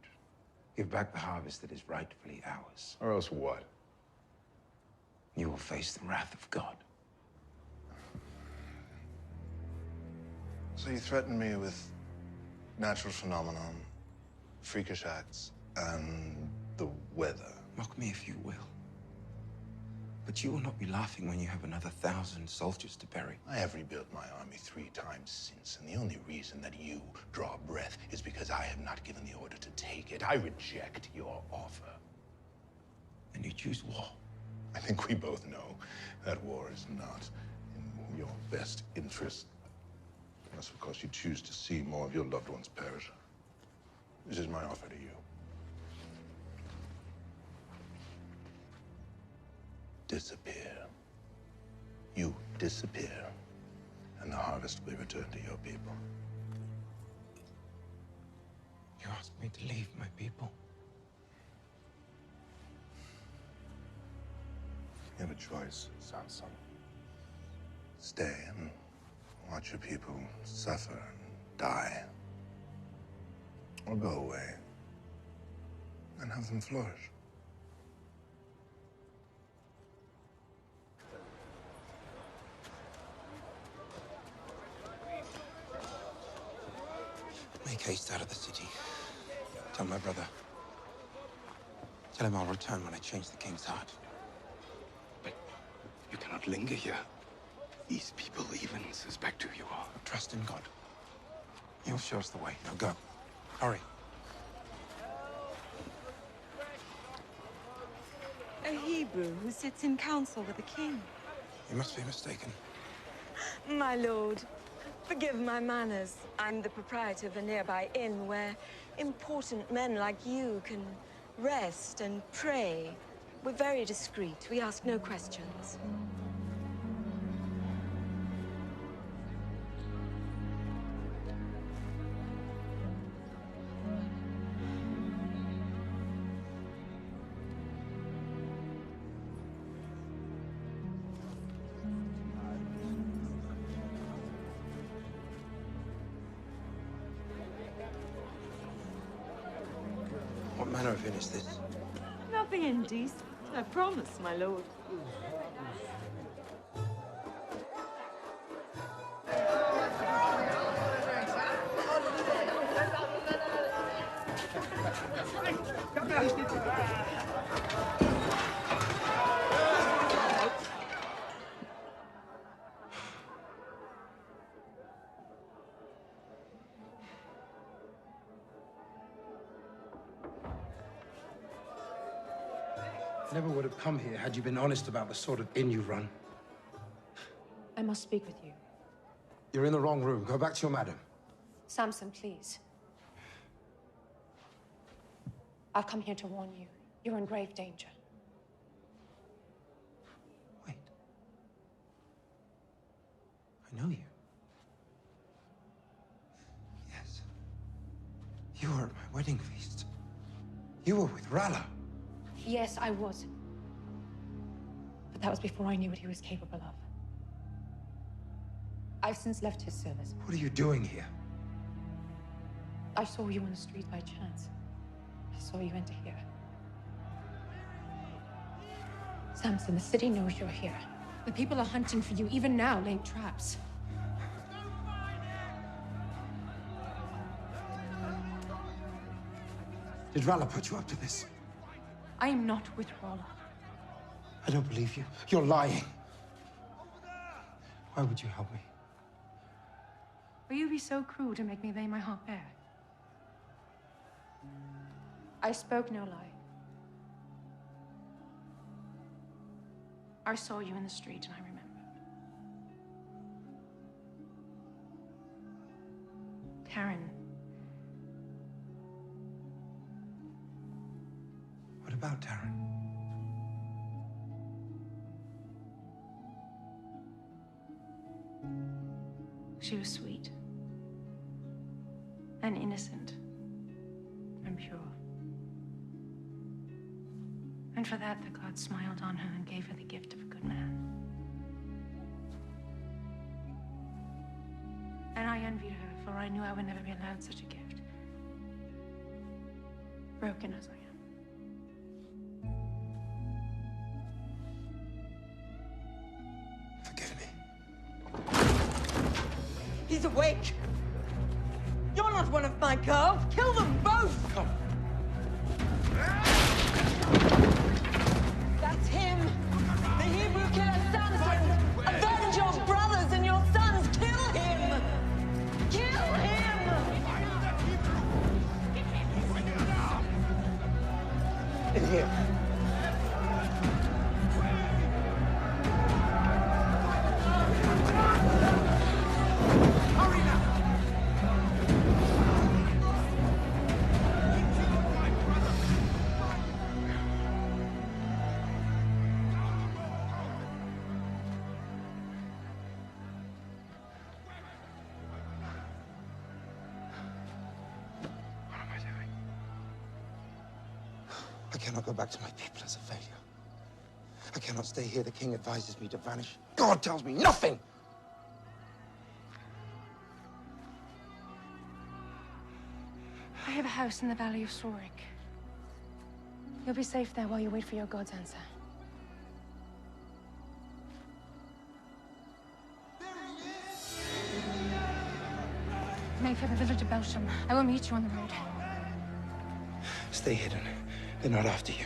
H: Give back the harvest that is rightfully ours.
I: Or else what?
H: You will face the wrath of God.
I: So you threaten me with natural phenomenon, freakish acts, and the weather.
H: Mock me if you will. But you will not be laughing when you have another 1,000 soldiers to bury.
I: I have rebuilt my army 3 times since, and the only reason that you draw breath is because I have not given the order to take it. I reject your offer.
H: And you choose war.
I: I think we both know that war is not in your best interest. That's because you choose to see more of your loved ones perish. This is my offer to you. Disappear. You disappear, and the harvest will be returned to your people.
H: You asked me to leave my people.
I: You have a choice, Samson. Stay and watch your people suffer and die. Or go away and have them flourish.
H: Make haste out of the city. Tell my brother. Tell him I'll return when I change the king's heart.
S: But you cannot linger here. These people even suspect who you are.
H: Trust in God. He'll show us the way. Now go. Hurry.
T: A Hebrew who sits in council with the king.
H: You must be mistaken.
T: My lord, forgive my manners. I'm the proprietor of a nearby inn where important men like you can rest and pray. We're very discreet. We ask no questions.
H: What manner of inn is this?
T: Nothing indecent, I promise, my lord.
H: I never would have come here had you been honest about the sort of inn you run.
Q: I must speak with you.
H: You're in the wrong room. Go back to your madam.
Q: Samson, please. I've come here to warn you. You're in grave danger.
H: Wait. I know you. Yes. You were at my wedding feast. You were with Rala.
Q: Yes, I was. But that was before I knew what he was capable of. I've since left his service.
H: What are you doing here?
Q: I saw you on the street by chance. I saw you enter here. Samson, the city knows you're here. The people are hunting for you, even now, laying traps.
H: Did Rala put you up to this?
Q: I am not with Rala.
H: I don't believe you. You're lying. Why would you help me?
Q: Will you be so cruel to make me lay my heart bare? I spoke no lie. I saw you in the street and I remembered. Karen.
H: What about Taryn?
Q: She was sweet. And innocent. And pure. And for that, the gods smiled on her and gave her the gift of a good man. And I envied her, for I knew I would never be allowed such a gift. Broken as I am.
H: Forgive me.
T: He's awake. You're not one of my girls. Kill them both.
H: Come.
T: That's him. The Hebrew killer Samson. Avenge your brothers and your sons. Kill him. Kill him.
H: In here. I cannot go back to my people as a failure. I cannot stay here. The king advises me to vanish. God tells me nothing!
Q: I have a house in the Valley of Sorik. You'll be safe there while you wait for your god's answer. Make for the village of Belsham. I will meet you on the road.
H: Stay hidden. They're not after you.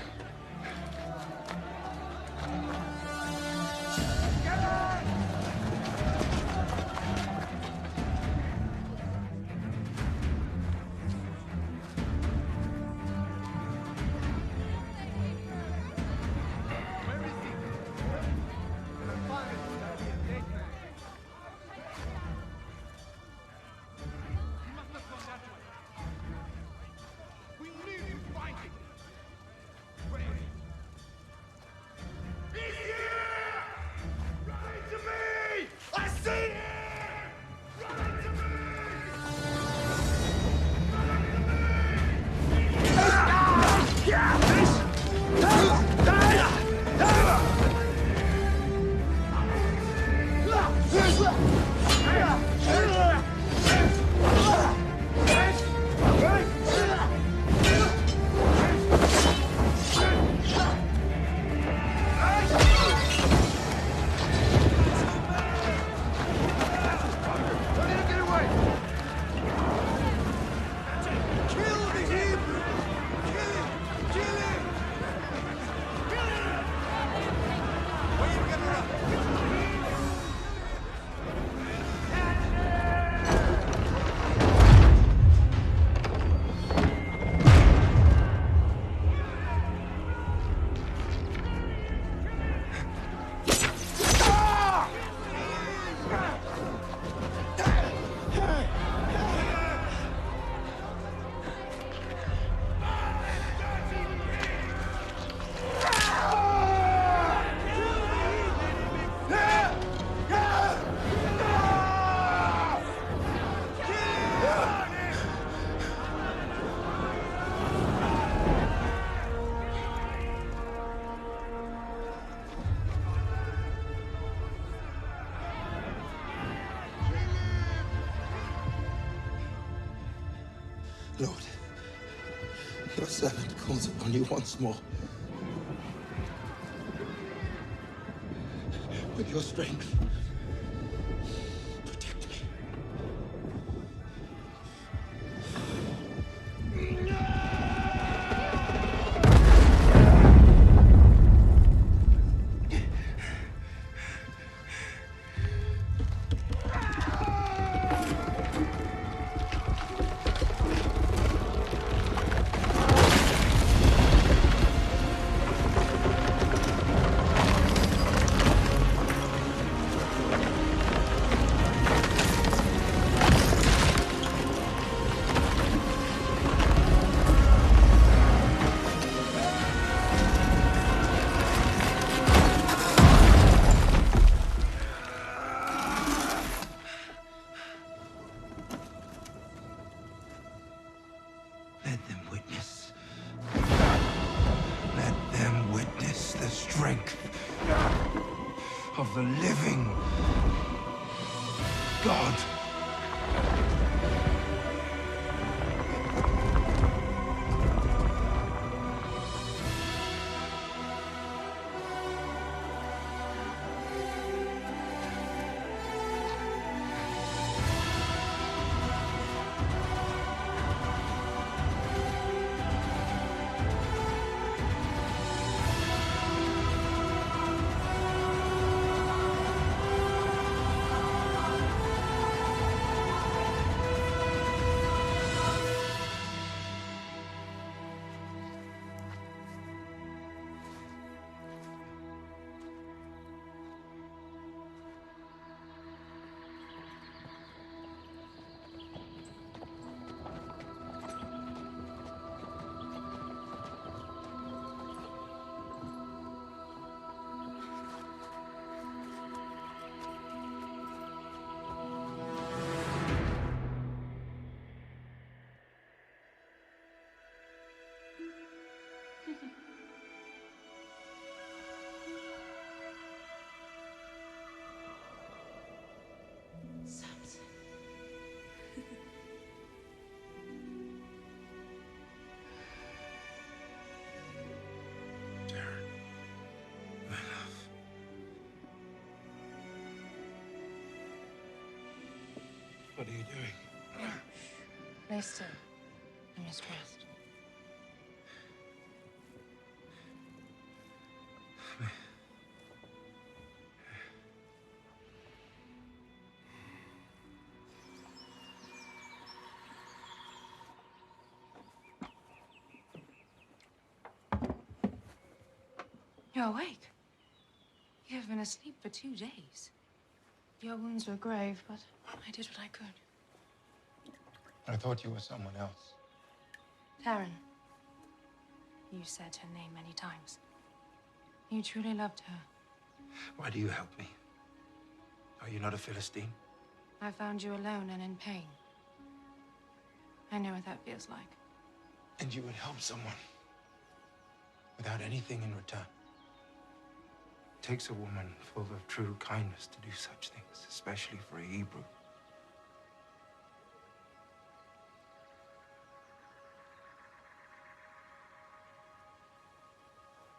H: Lord, your servant calls upon you once more. With your strength, protect me. strength of the living God.
Q: Samson.
H: What are you doing?
Q: Lay still. I must rest. You're awake. You have been asleep for 2 days. Your wounds were grave, but I did what I could.
H: I thought you were someone else.
Q: Taryn. You said her name many times. You truly loved her.
H: Why do you help me? Are you not a Philistine?
Q: I found you alone and in pain. I know what that feels like.
H: And you would help someone without anything in return. It takes a woman full of true kindness to do such things, especially for a Hebrew.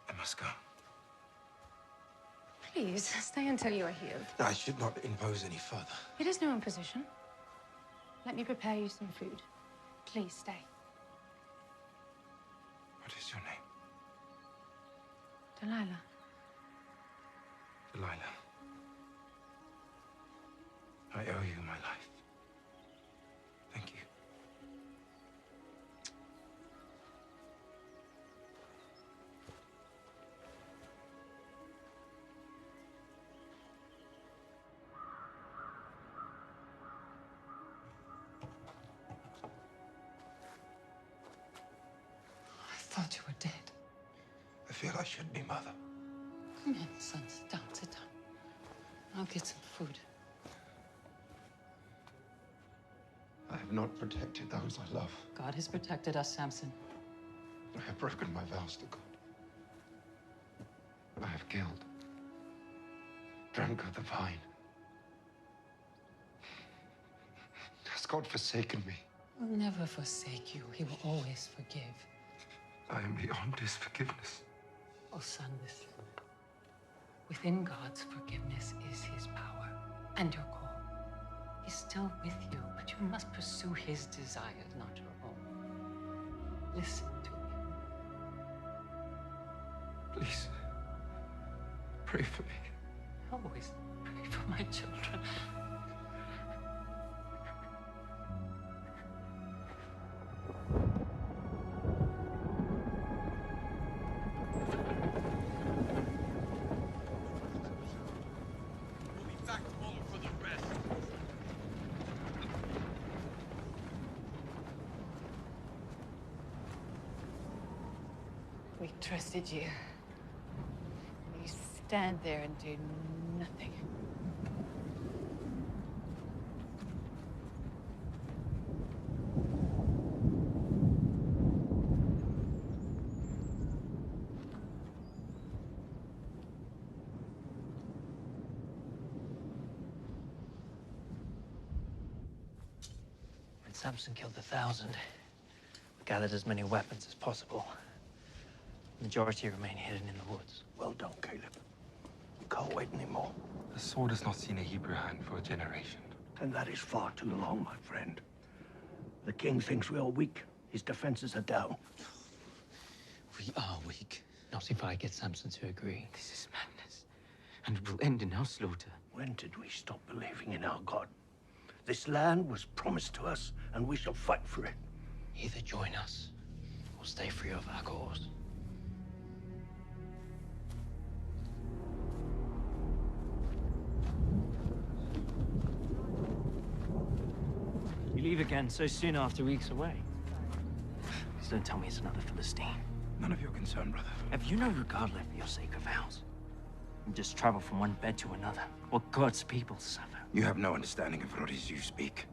H: I must go.
Q: Please, stay until you are healed.
H: I should not impose any further.
Q: It is no imposition. Let me prepare you some food. Please stay.
H: What is your name?
Q: Delilah.
H: Delilah. I owe you my life. Thank you.
P: I thought you were dead.
H: I feel I should be, Mother.
P: Come in, son. Sit down, sit down. I'll get some food.
H: I have not protected those I love.
P: God has protected us, Samson.
H: I have broken my vows to God. I have killed, drank of the vine. Has God forsaken me?
P: He will never forsake you. He will always forgive.
H: I am beyond his forgiveness.
P: Oh, son, listen. Within God's forgiveness is his power and your call. He's still with you, but you must pursue his desires, not your own. Listen to him.
H: Please, pray for me.
P: Always pray for my children.
Q: We trusted you. You stand there and do nothing.
U: Samson killed 1,000. We gathered as many weapons as possible. The majority remain hidden in the woods.
R: Well done, Caleb. We can't wait anymore.
O: The sword has not seen a Hebrew hand for a generation.
R: And that is far too long, my friend. The king thinks we are weak. His defenses are down.
U: We are weak. Not if I get Samson to agree.
C: This is madness, and it will end in our slaughter.
R: When did we stop believing in our God? This land was promised to us, and we shall fight for it.
U: Either join us, or stay free of our cause. You leave again so soon after weeks away. Please don't tell me it's another Philistine.
H: None of your concern, brother.
U: Have you no regard left for your sacred vows? You just travel from one bed to another, while God's people suffer.
H: You have no understanding of what it is you speak.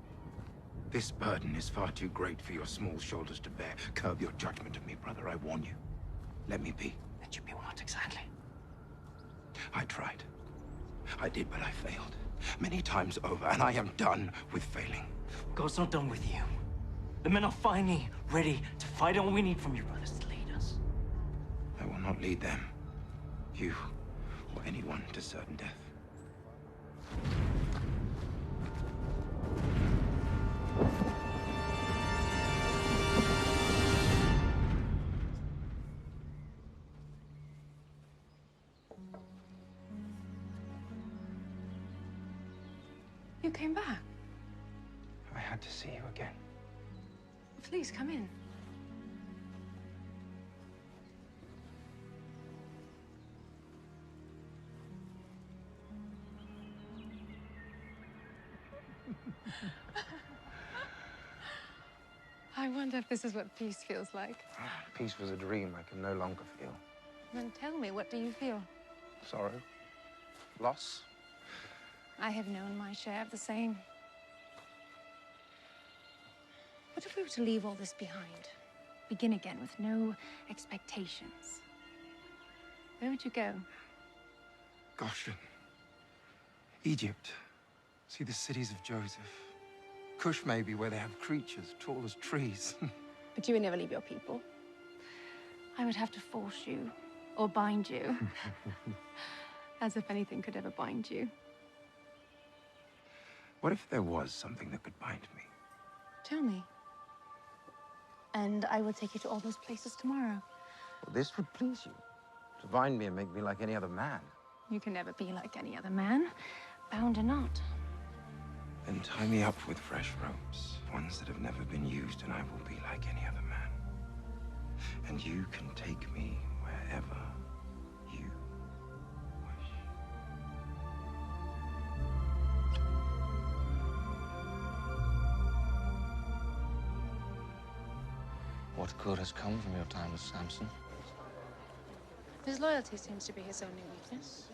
H: This burden is far too great for your small shoulders to bear. Curb your judgment of me, brother, I warn you. Let me be.
U: Let you be what exactly?
H: I tried. I did, but I failed. Many times over, and I am done with failing.
U: God's not done with you. The men are finally ready to fight, and all we need from you brothers to lead us.
H: I will not lead them, you, or anyone to certain death.
Q: You came back.
H: I had to see you again.
Q: Please, come in. I wonder if this is what peace feels like.
H: Peace was a dream I can no longer feel.
Q: Then tell me, what do you feel?
H: Sorrow. Loss.
Q: I have known my share of the same. What if we were to leave all this behind? Begin again with no expectations? Where would you go?
H: Goshen. Egypt. See the cities of Joseph. Cush, maybe, where they have creatures tall as trees.
Q: But you would never leave your people. I would have to force you, or bind you. As if anything could ever bind you.
H: What if there was something that could bind me?
Q: Tell me. And I will take you to all those places tomorrow.
H: Well, this would please you. To bind me and make me like any other man.
Q: You can never be like any other man, bound or not.
H: Then tie me up with fresh ropes, ones that have never been used, and I will be like any other man. And you can take me wherever you wish.
N: What good has come from your time with Samson?
Q: His loyalty seems to be his only weakness.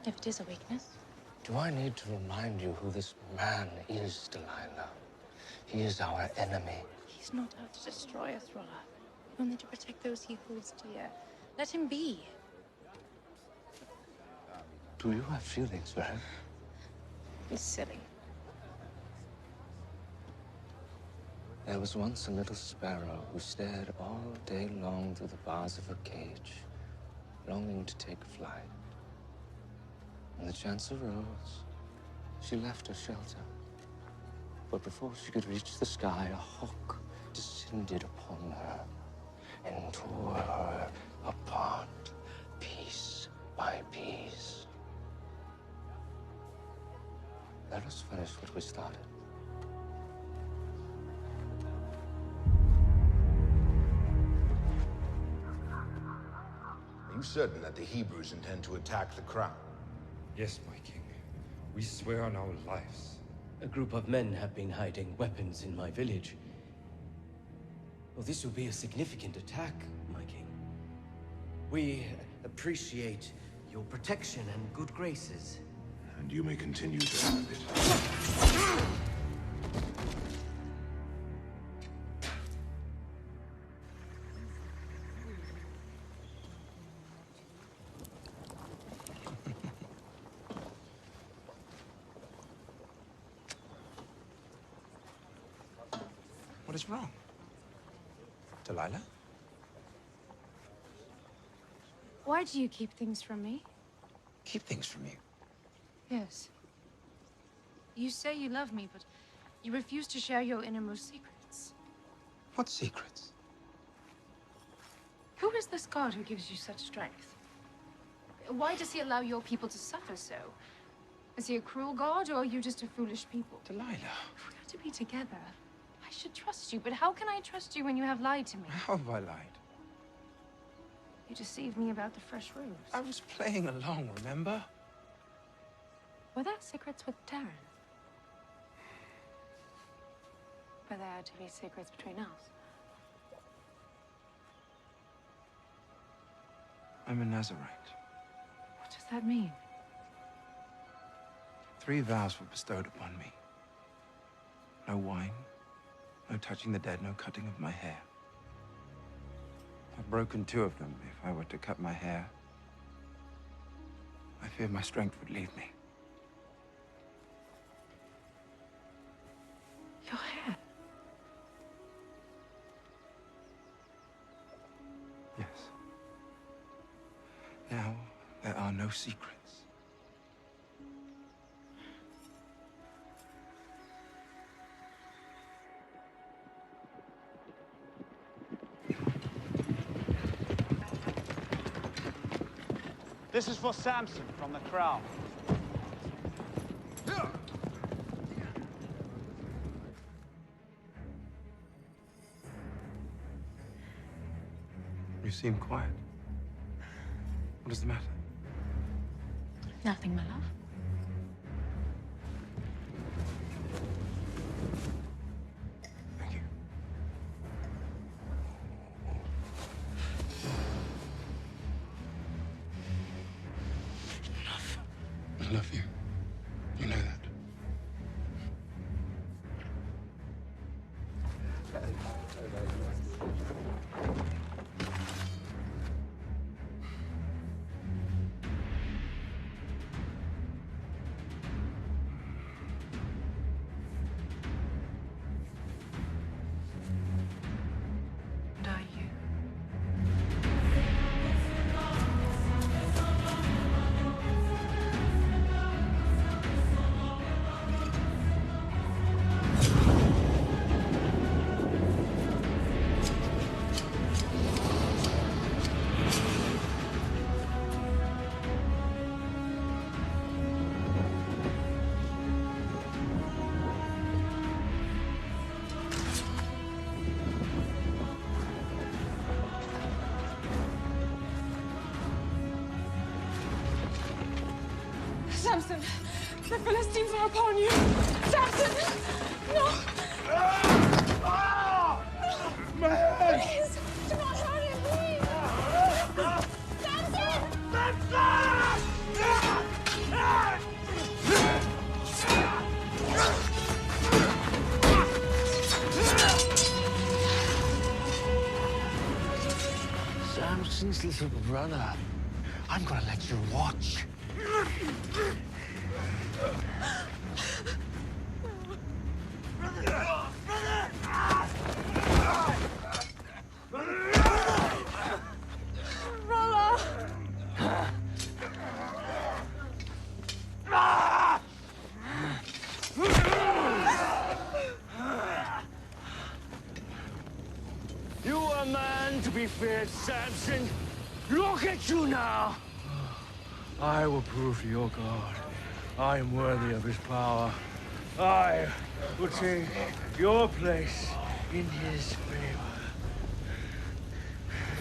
Q: If it is a weakness.
N: Do I need to remind you who this man is, Delilah? He is our enemy.
Q: He's not out to destroy us, Rolla. Only to protect those he holds dear. Let him be.
N: Do you have feelings for him?
Q: He's silly.
N: There was once a little sparrow who stared all day long through the bars of her cage, longing to take flight. When the chance arose, she left her shelter. But before she could reach the sky, a hawk descended upon her and tore her apart, piece by piece. Let us finish what we started.
I: Are you certain that the Hebrews intend to attack the crown?
O: Yes, my king. We swear on our lives.
C: A group of men have been hiding weapons in my village. Well, this will be a significant attack, my king. We appreciate your protection and good graces.
I: And you may continue to have it.
H: What is wrong? Delilah?
Q: Why do you keep things from me?
H: Keep things from you.
Q: Yes. You say you love me, but you refuse to share your innermost secrets.
H: What secrets?
Q: Who is this god who gives you such strength? Why does he allow your people to suffer so? Is he a cruel god, or are you just a foolish people?
H: Delilah.
Q: If we are to be together, I should trust you, but how can I trust you when you have lied to me?
H: How have I lied?
Q: You deceived me about the fresh rose.
H: I was playing along, remember?
Q: Were there secrets with Darren? Were there to be secrets between us?
H: I'm a Nazarite.
Q: What does that mean?
H: 3 vows were bestowed upon me. No wine, no touching the dead, no cutting of my hair. I've broken 2 of them. If I were to cut my hair, I fear my strength would leave me.
Q: Your hair?
H: Yes. Now, there are no secrets.
J: This is for Samson from the crown.
H: You seem quiet. What is the matter?
Q: Nothing, my love.
H: Thank you. I love you. You know that.
Q: And are you?
T: Samson, the Philistines are upon you. Samson, no.
K: My head!
T: Please, do not hurt him, please. Samson!
K: Samson's little brother. I'm gonna let you watch.
G: You are a man to be feared, Samson. Look at you now. I will prove to your God I am worthy of his power. I will take your place in his favor.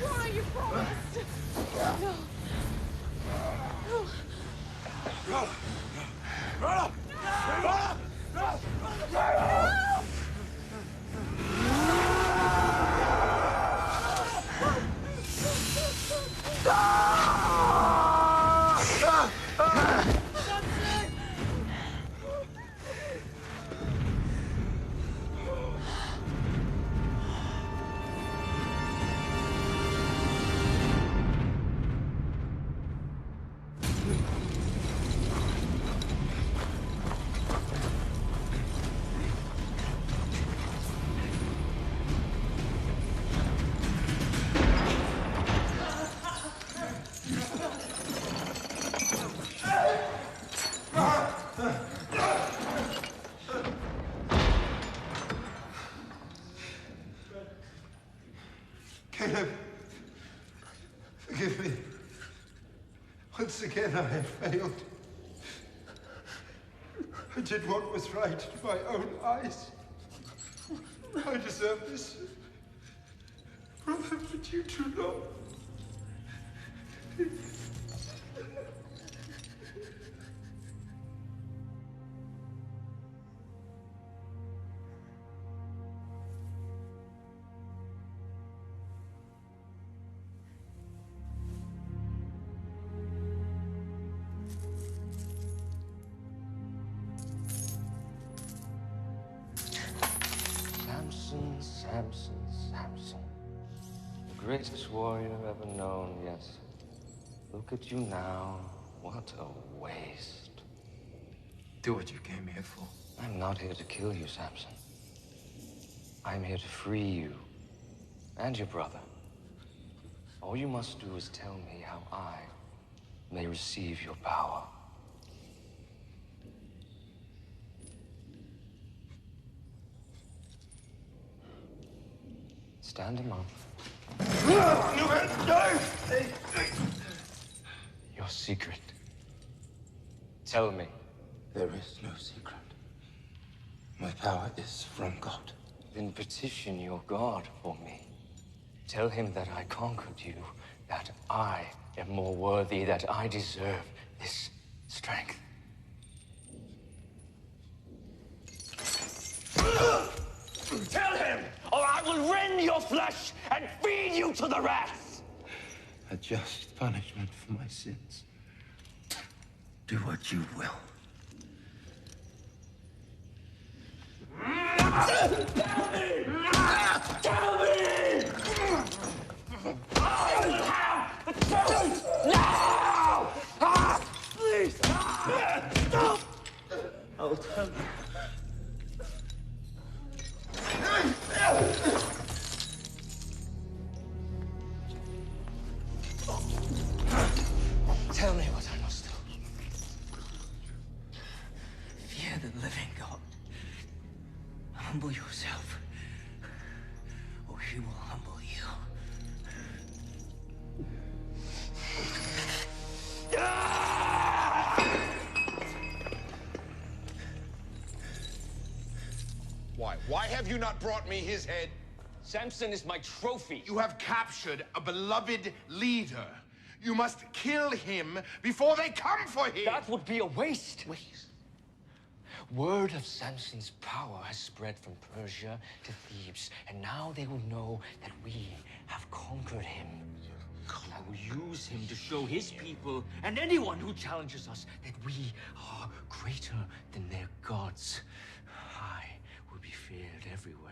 T: Laura, you promised. No.
H: Once again, I have failed. I did what was right in my own eyes. I deserve this. I've hurt you too long.
N: Samson, Samson, Samson. The greatest warrior ever known, yet look at you now. What a waste.
H: Do what you came here for.
N: I'm not here to kill you, Samson. I'm here to free you and your brother. All you must do is tell me how I may receive your power. Stand him up. Your secret. Tell me.
H: There is no secret. My power is from God.
N: Then petition your God for me. Tell him that I conquered you, that I am more worthy, that I deserve this strength.
K: Tell him, or I will rend your flesh and feed you to the rats!
H: A just punishment for my sins. Do what you will.
K: Tell me! Tell me! I will have the truth now! Please! Stop!
F: I will tell you.
K: Tell me what I must do. Fear the living God. Humble yourself, or he will humble you.
E: Why? Why have you not brought me his head?
N: Samson is my trophy.
E: You have captured a beloved leader. You must kill him before they come for him.
N: That would be a waste. Word of Samson's power has spread from Persia to Thebes, and now they will know that we have conquered him. I will use him to show his people and anyone who challenges us that we are greater than their gods. I will be feared everywhere.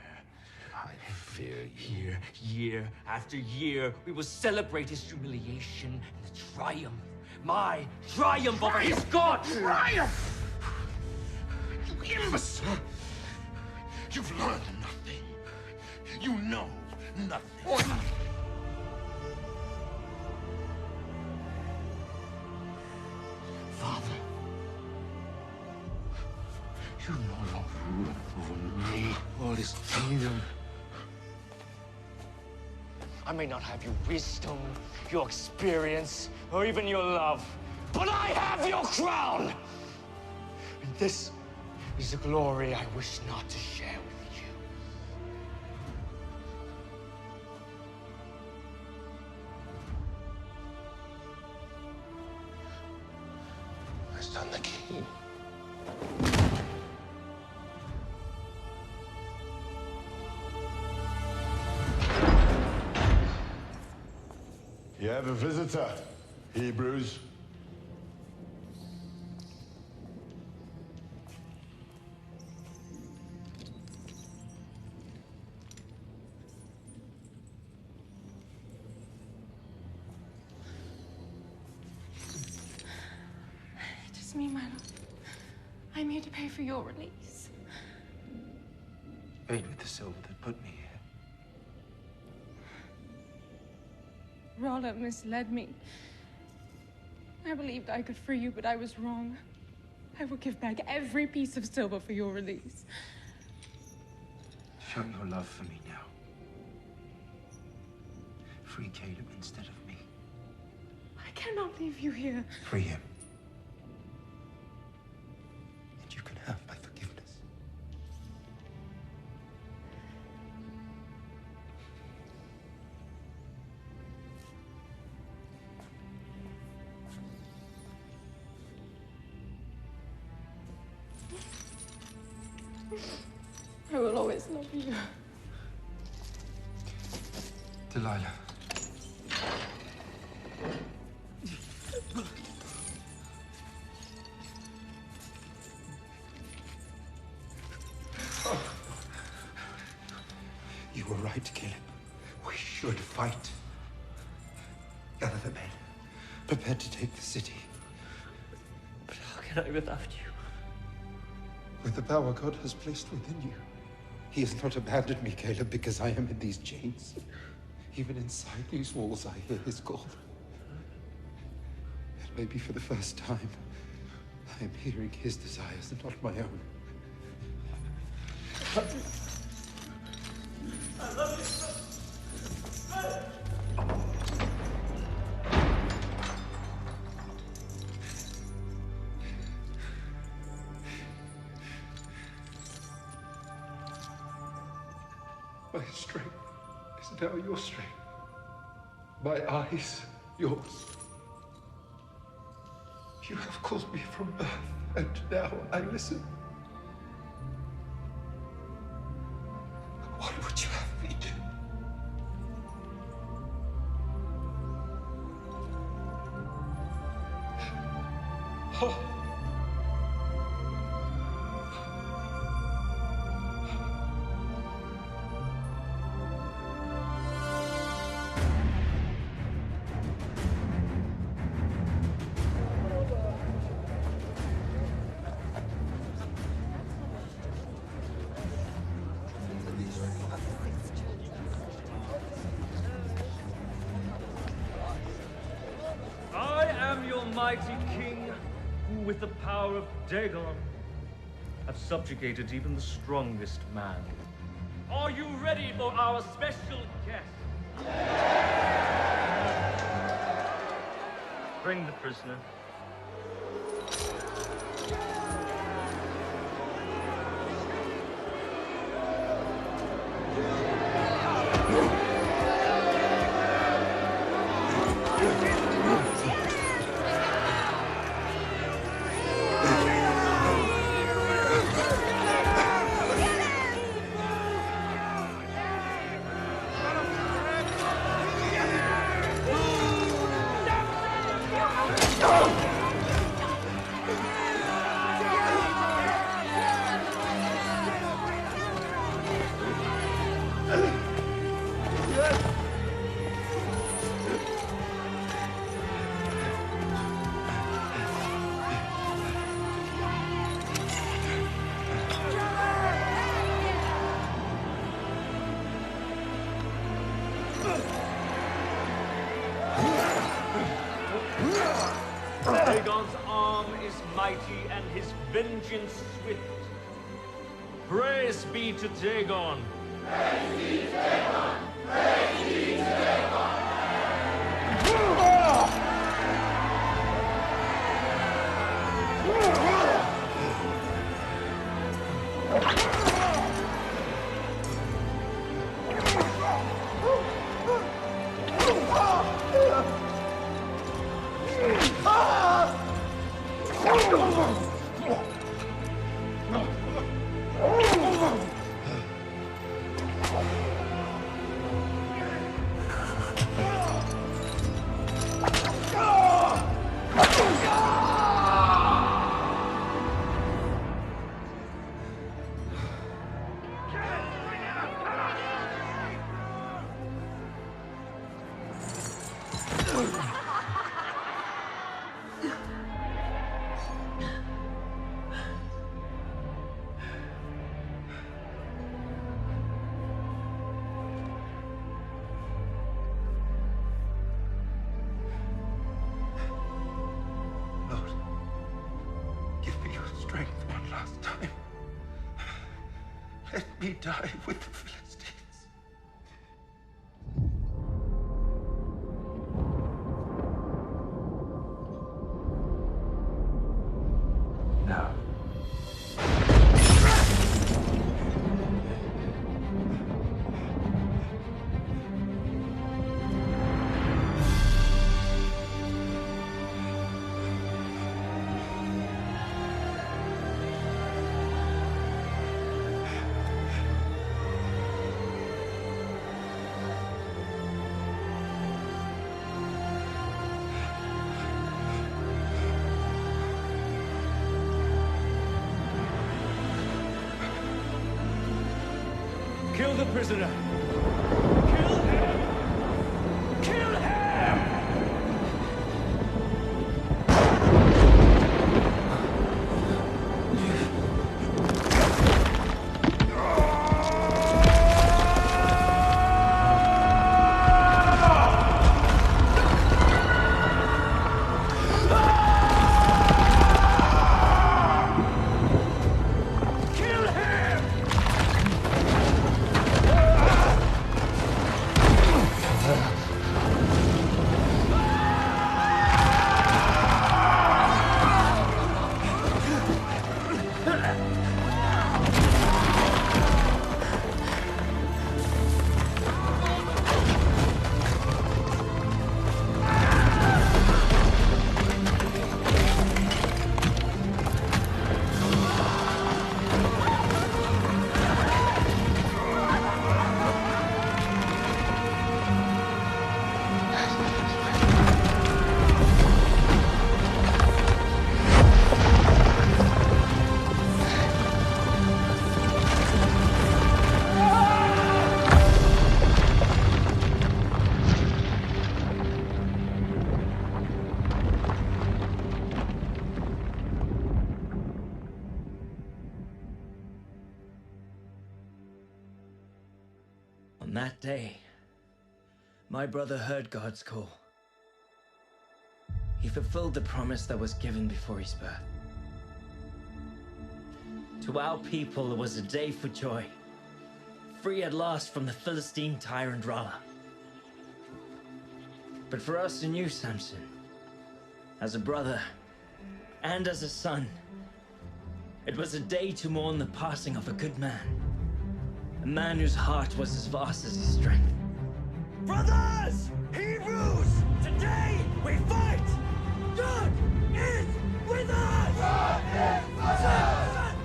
E: I fear you.
N: Year after year, we will celebrate his humiliation and the triumph. My triumph over his god!
E: Triumph! You imbecile! You've learned nothing. You know nothing.
K: Father, you no longer rule over me or this kingdom.
N: I may not have your wisdom, your experience, or even your love, but I have your crown! And this is the glory I wish not to share with you.
E: My son, the king.
V: You have a visitor, Hebrews.
Q: It is me, my lord. I'm here to pay for your release.
H: Paid with the silver that put me here.
Q: Rolla misled me. I believed I could free you, but I was wrong. I will give back every piece of silver for your release.
H: Show your love for me now. Free Caleb instead of me.
Q: I
T: cannot leave you here.
H: Free him. And you can have my forgiveness.
T: I will always love you.
H: Delilah. You were right, Caleb. We should fight. Gather the men. Prepare to take the city.
U: But how can I without you?
H: With the power God has placed within you. He has not abandoned me, Caleb, because I am in these chains. Even inside these walls, I hear his call. And maybe for the first time, I am hearing his desires and not my own.
K: I love you.
H: My strength is now your strength. My eyes, yours. You have called me from birth, and now I listen. What would you have me do? Oh.
G: I am your mighty king, who with the power of Dagon have subjugated even the strongest man. Are you ready for our special guest? Bring the prisoner. Dagon's arm is mighty and his vengeance swift. Praise be to Dagon.
K: Praise be to Dagon. Praise be to Dagon.
H: Let me die with the Philistines.
O: No.
G: Kill the prisoner! Kill him! Kill him!
A: On that day, my brother heard God's call. He fulfilled the promise that was given before his birth. To our people, it was a day for joy, free at last from the Philistine tyrant Rala. But for us who knew Samson, as a brother and as a son, it was a day to mourn the passing of a good man. A man whose heart was as vast as his strength.
K: Brothers! Hebrews! Today we fight! God is with us! God is with us!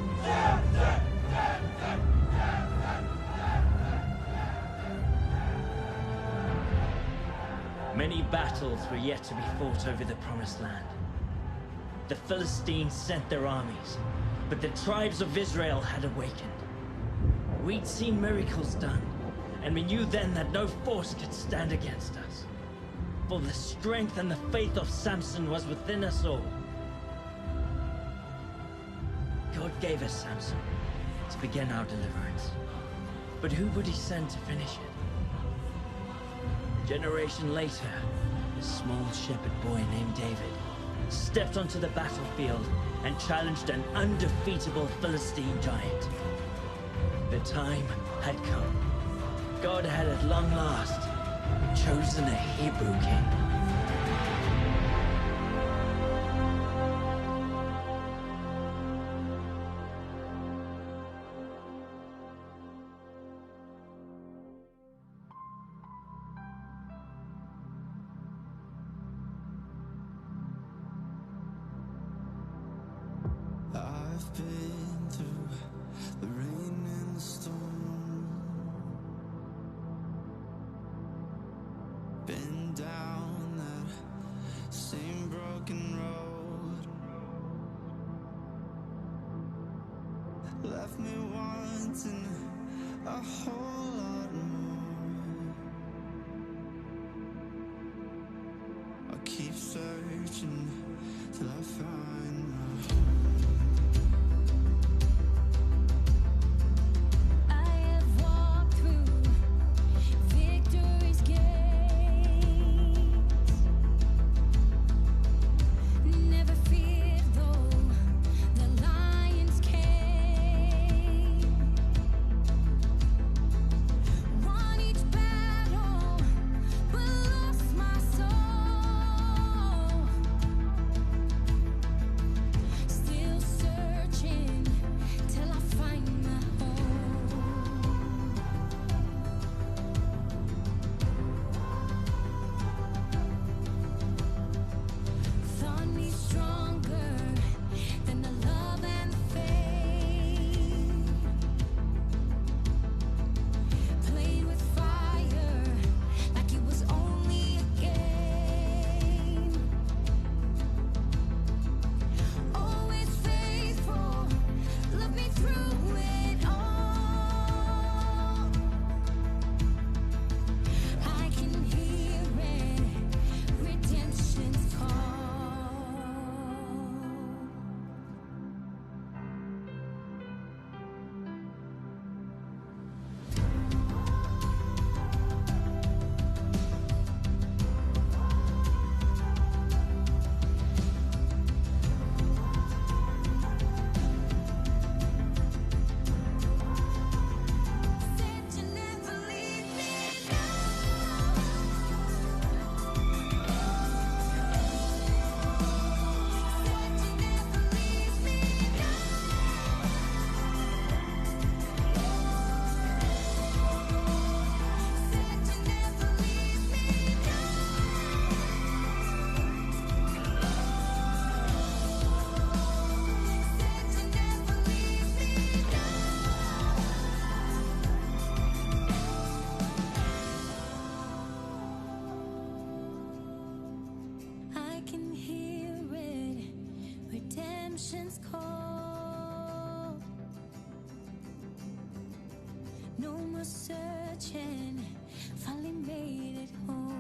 A: Many battles were yet to be fought over the Promised Land. The Philistines sent their armies, but the tribes of Israel had awakened. We'd seen miracles done, and we knew then that no force could stand against us. For the strength and the faith of Samson was within us all. God gave us Samson to begin our deliverance. But who would he send to finish it? A generation later, a small shepherd boy named David stepped onto the battlefield and challenged an undefeatable Philistine giant. The time had come. God had at long last chosen a Hebrew king.
L: I've been through the rain and the storm, been down that same broken road, left me wanting a whole lot more. I'll keep searching till I find my home.
B: redemption's call. No more searching, finally made it home.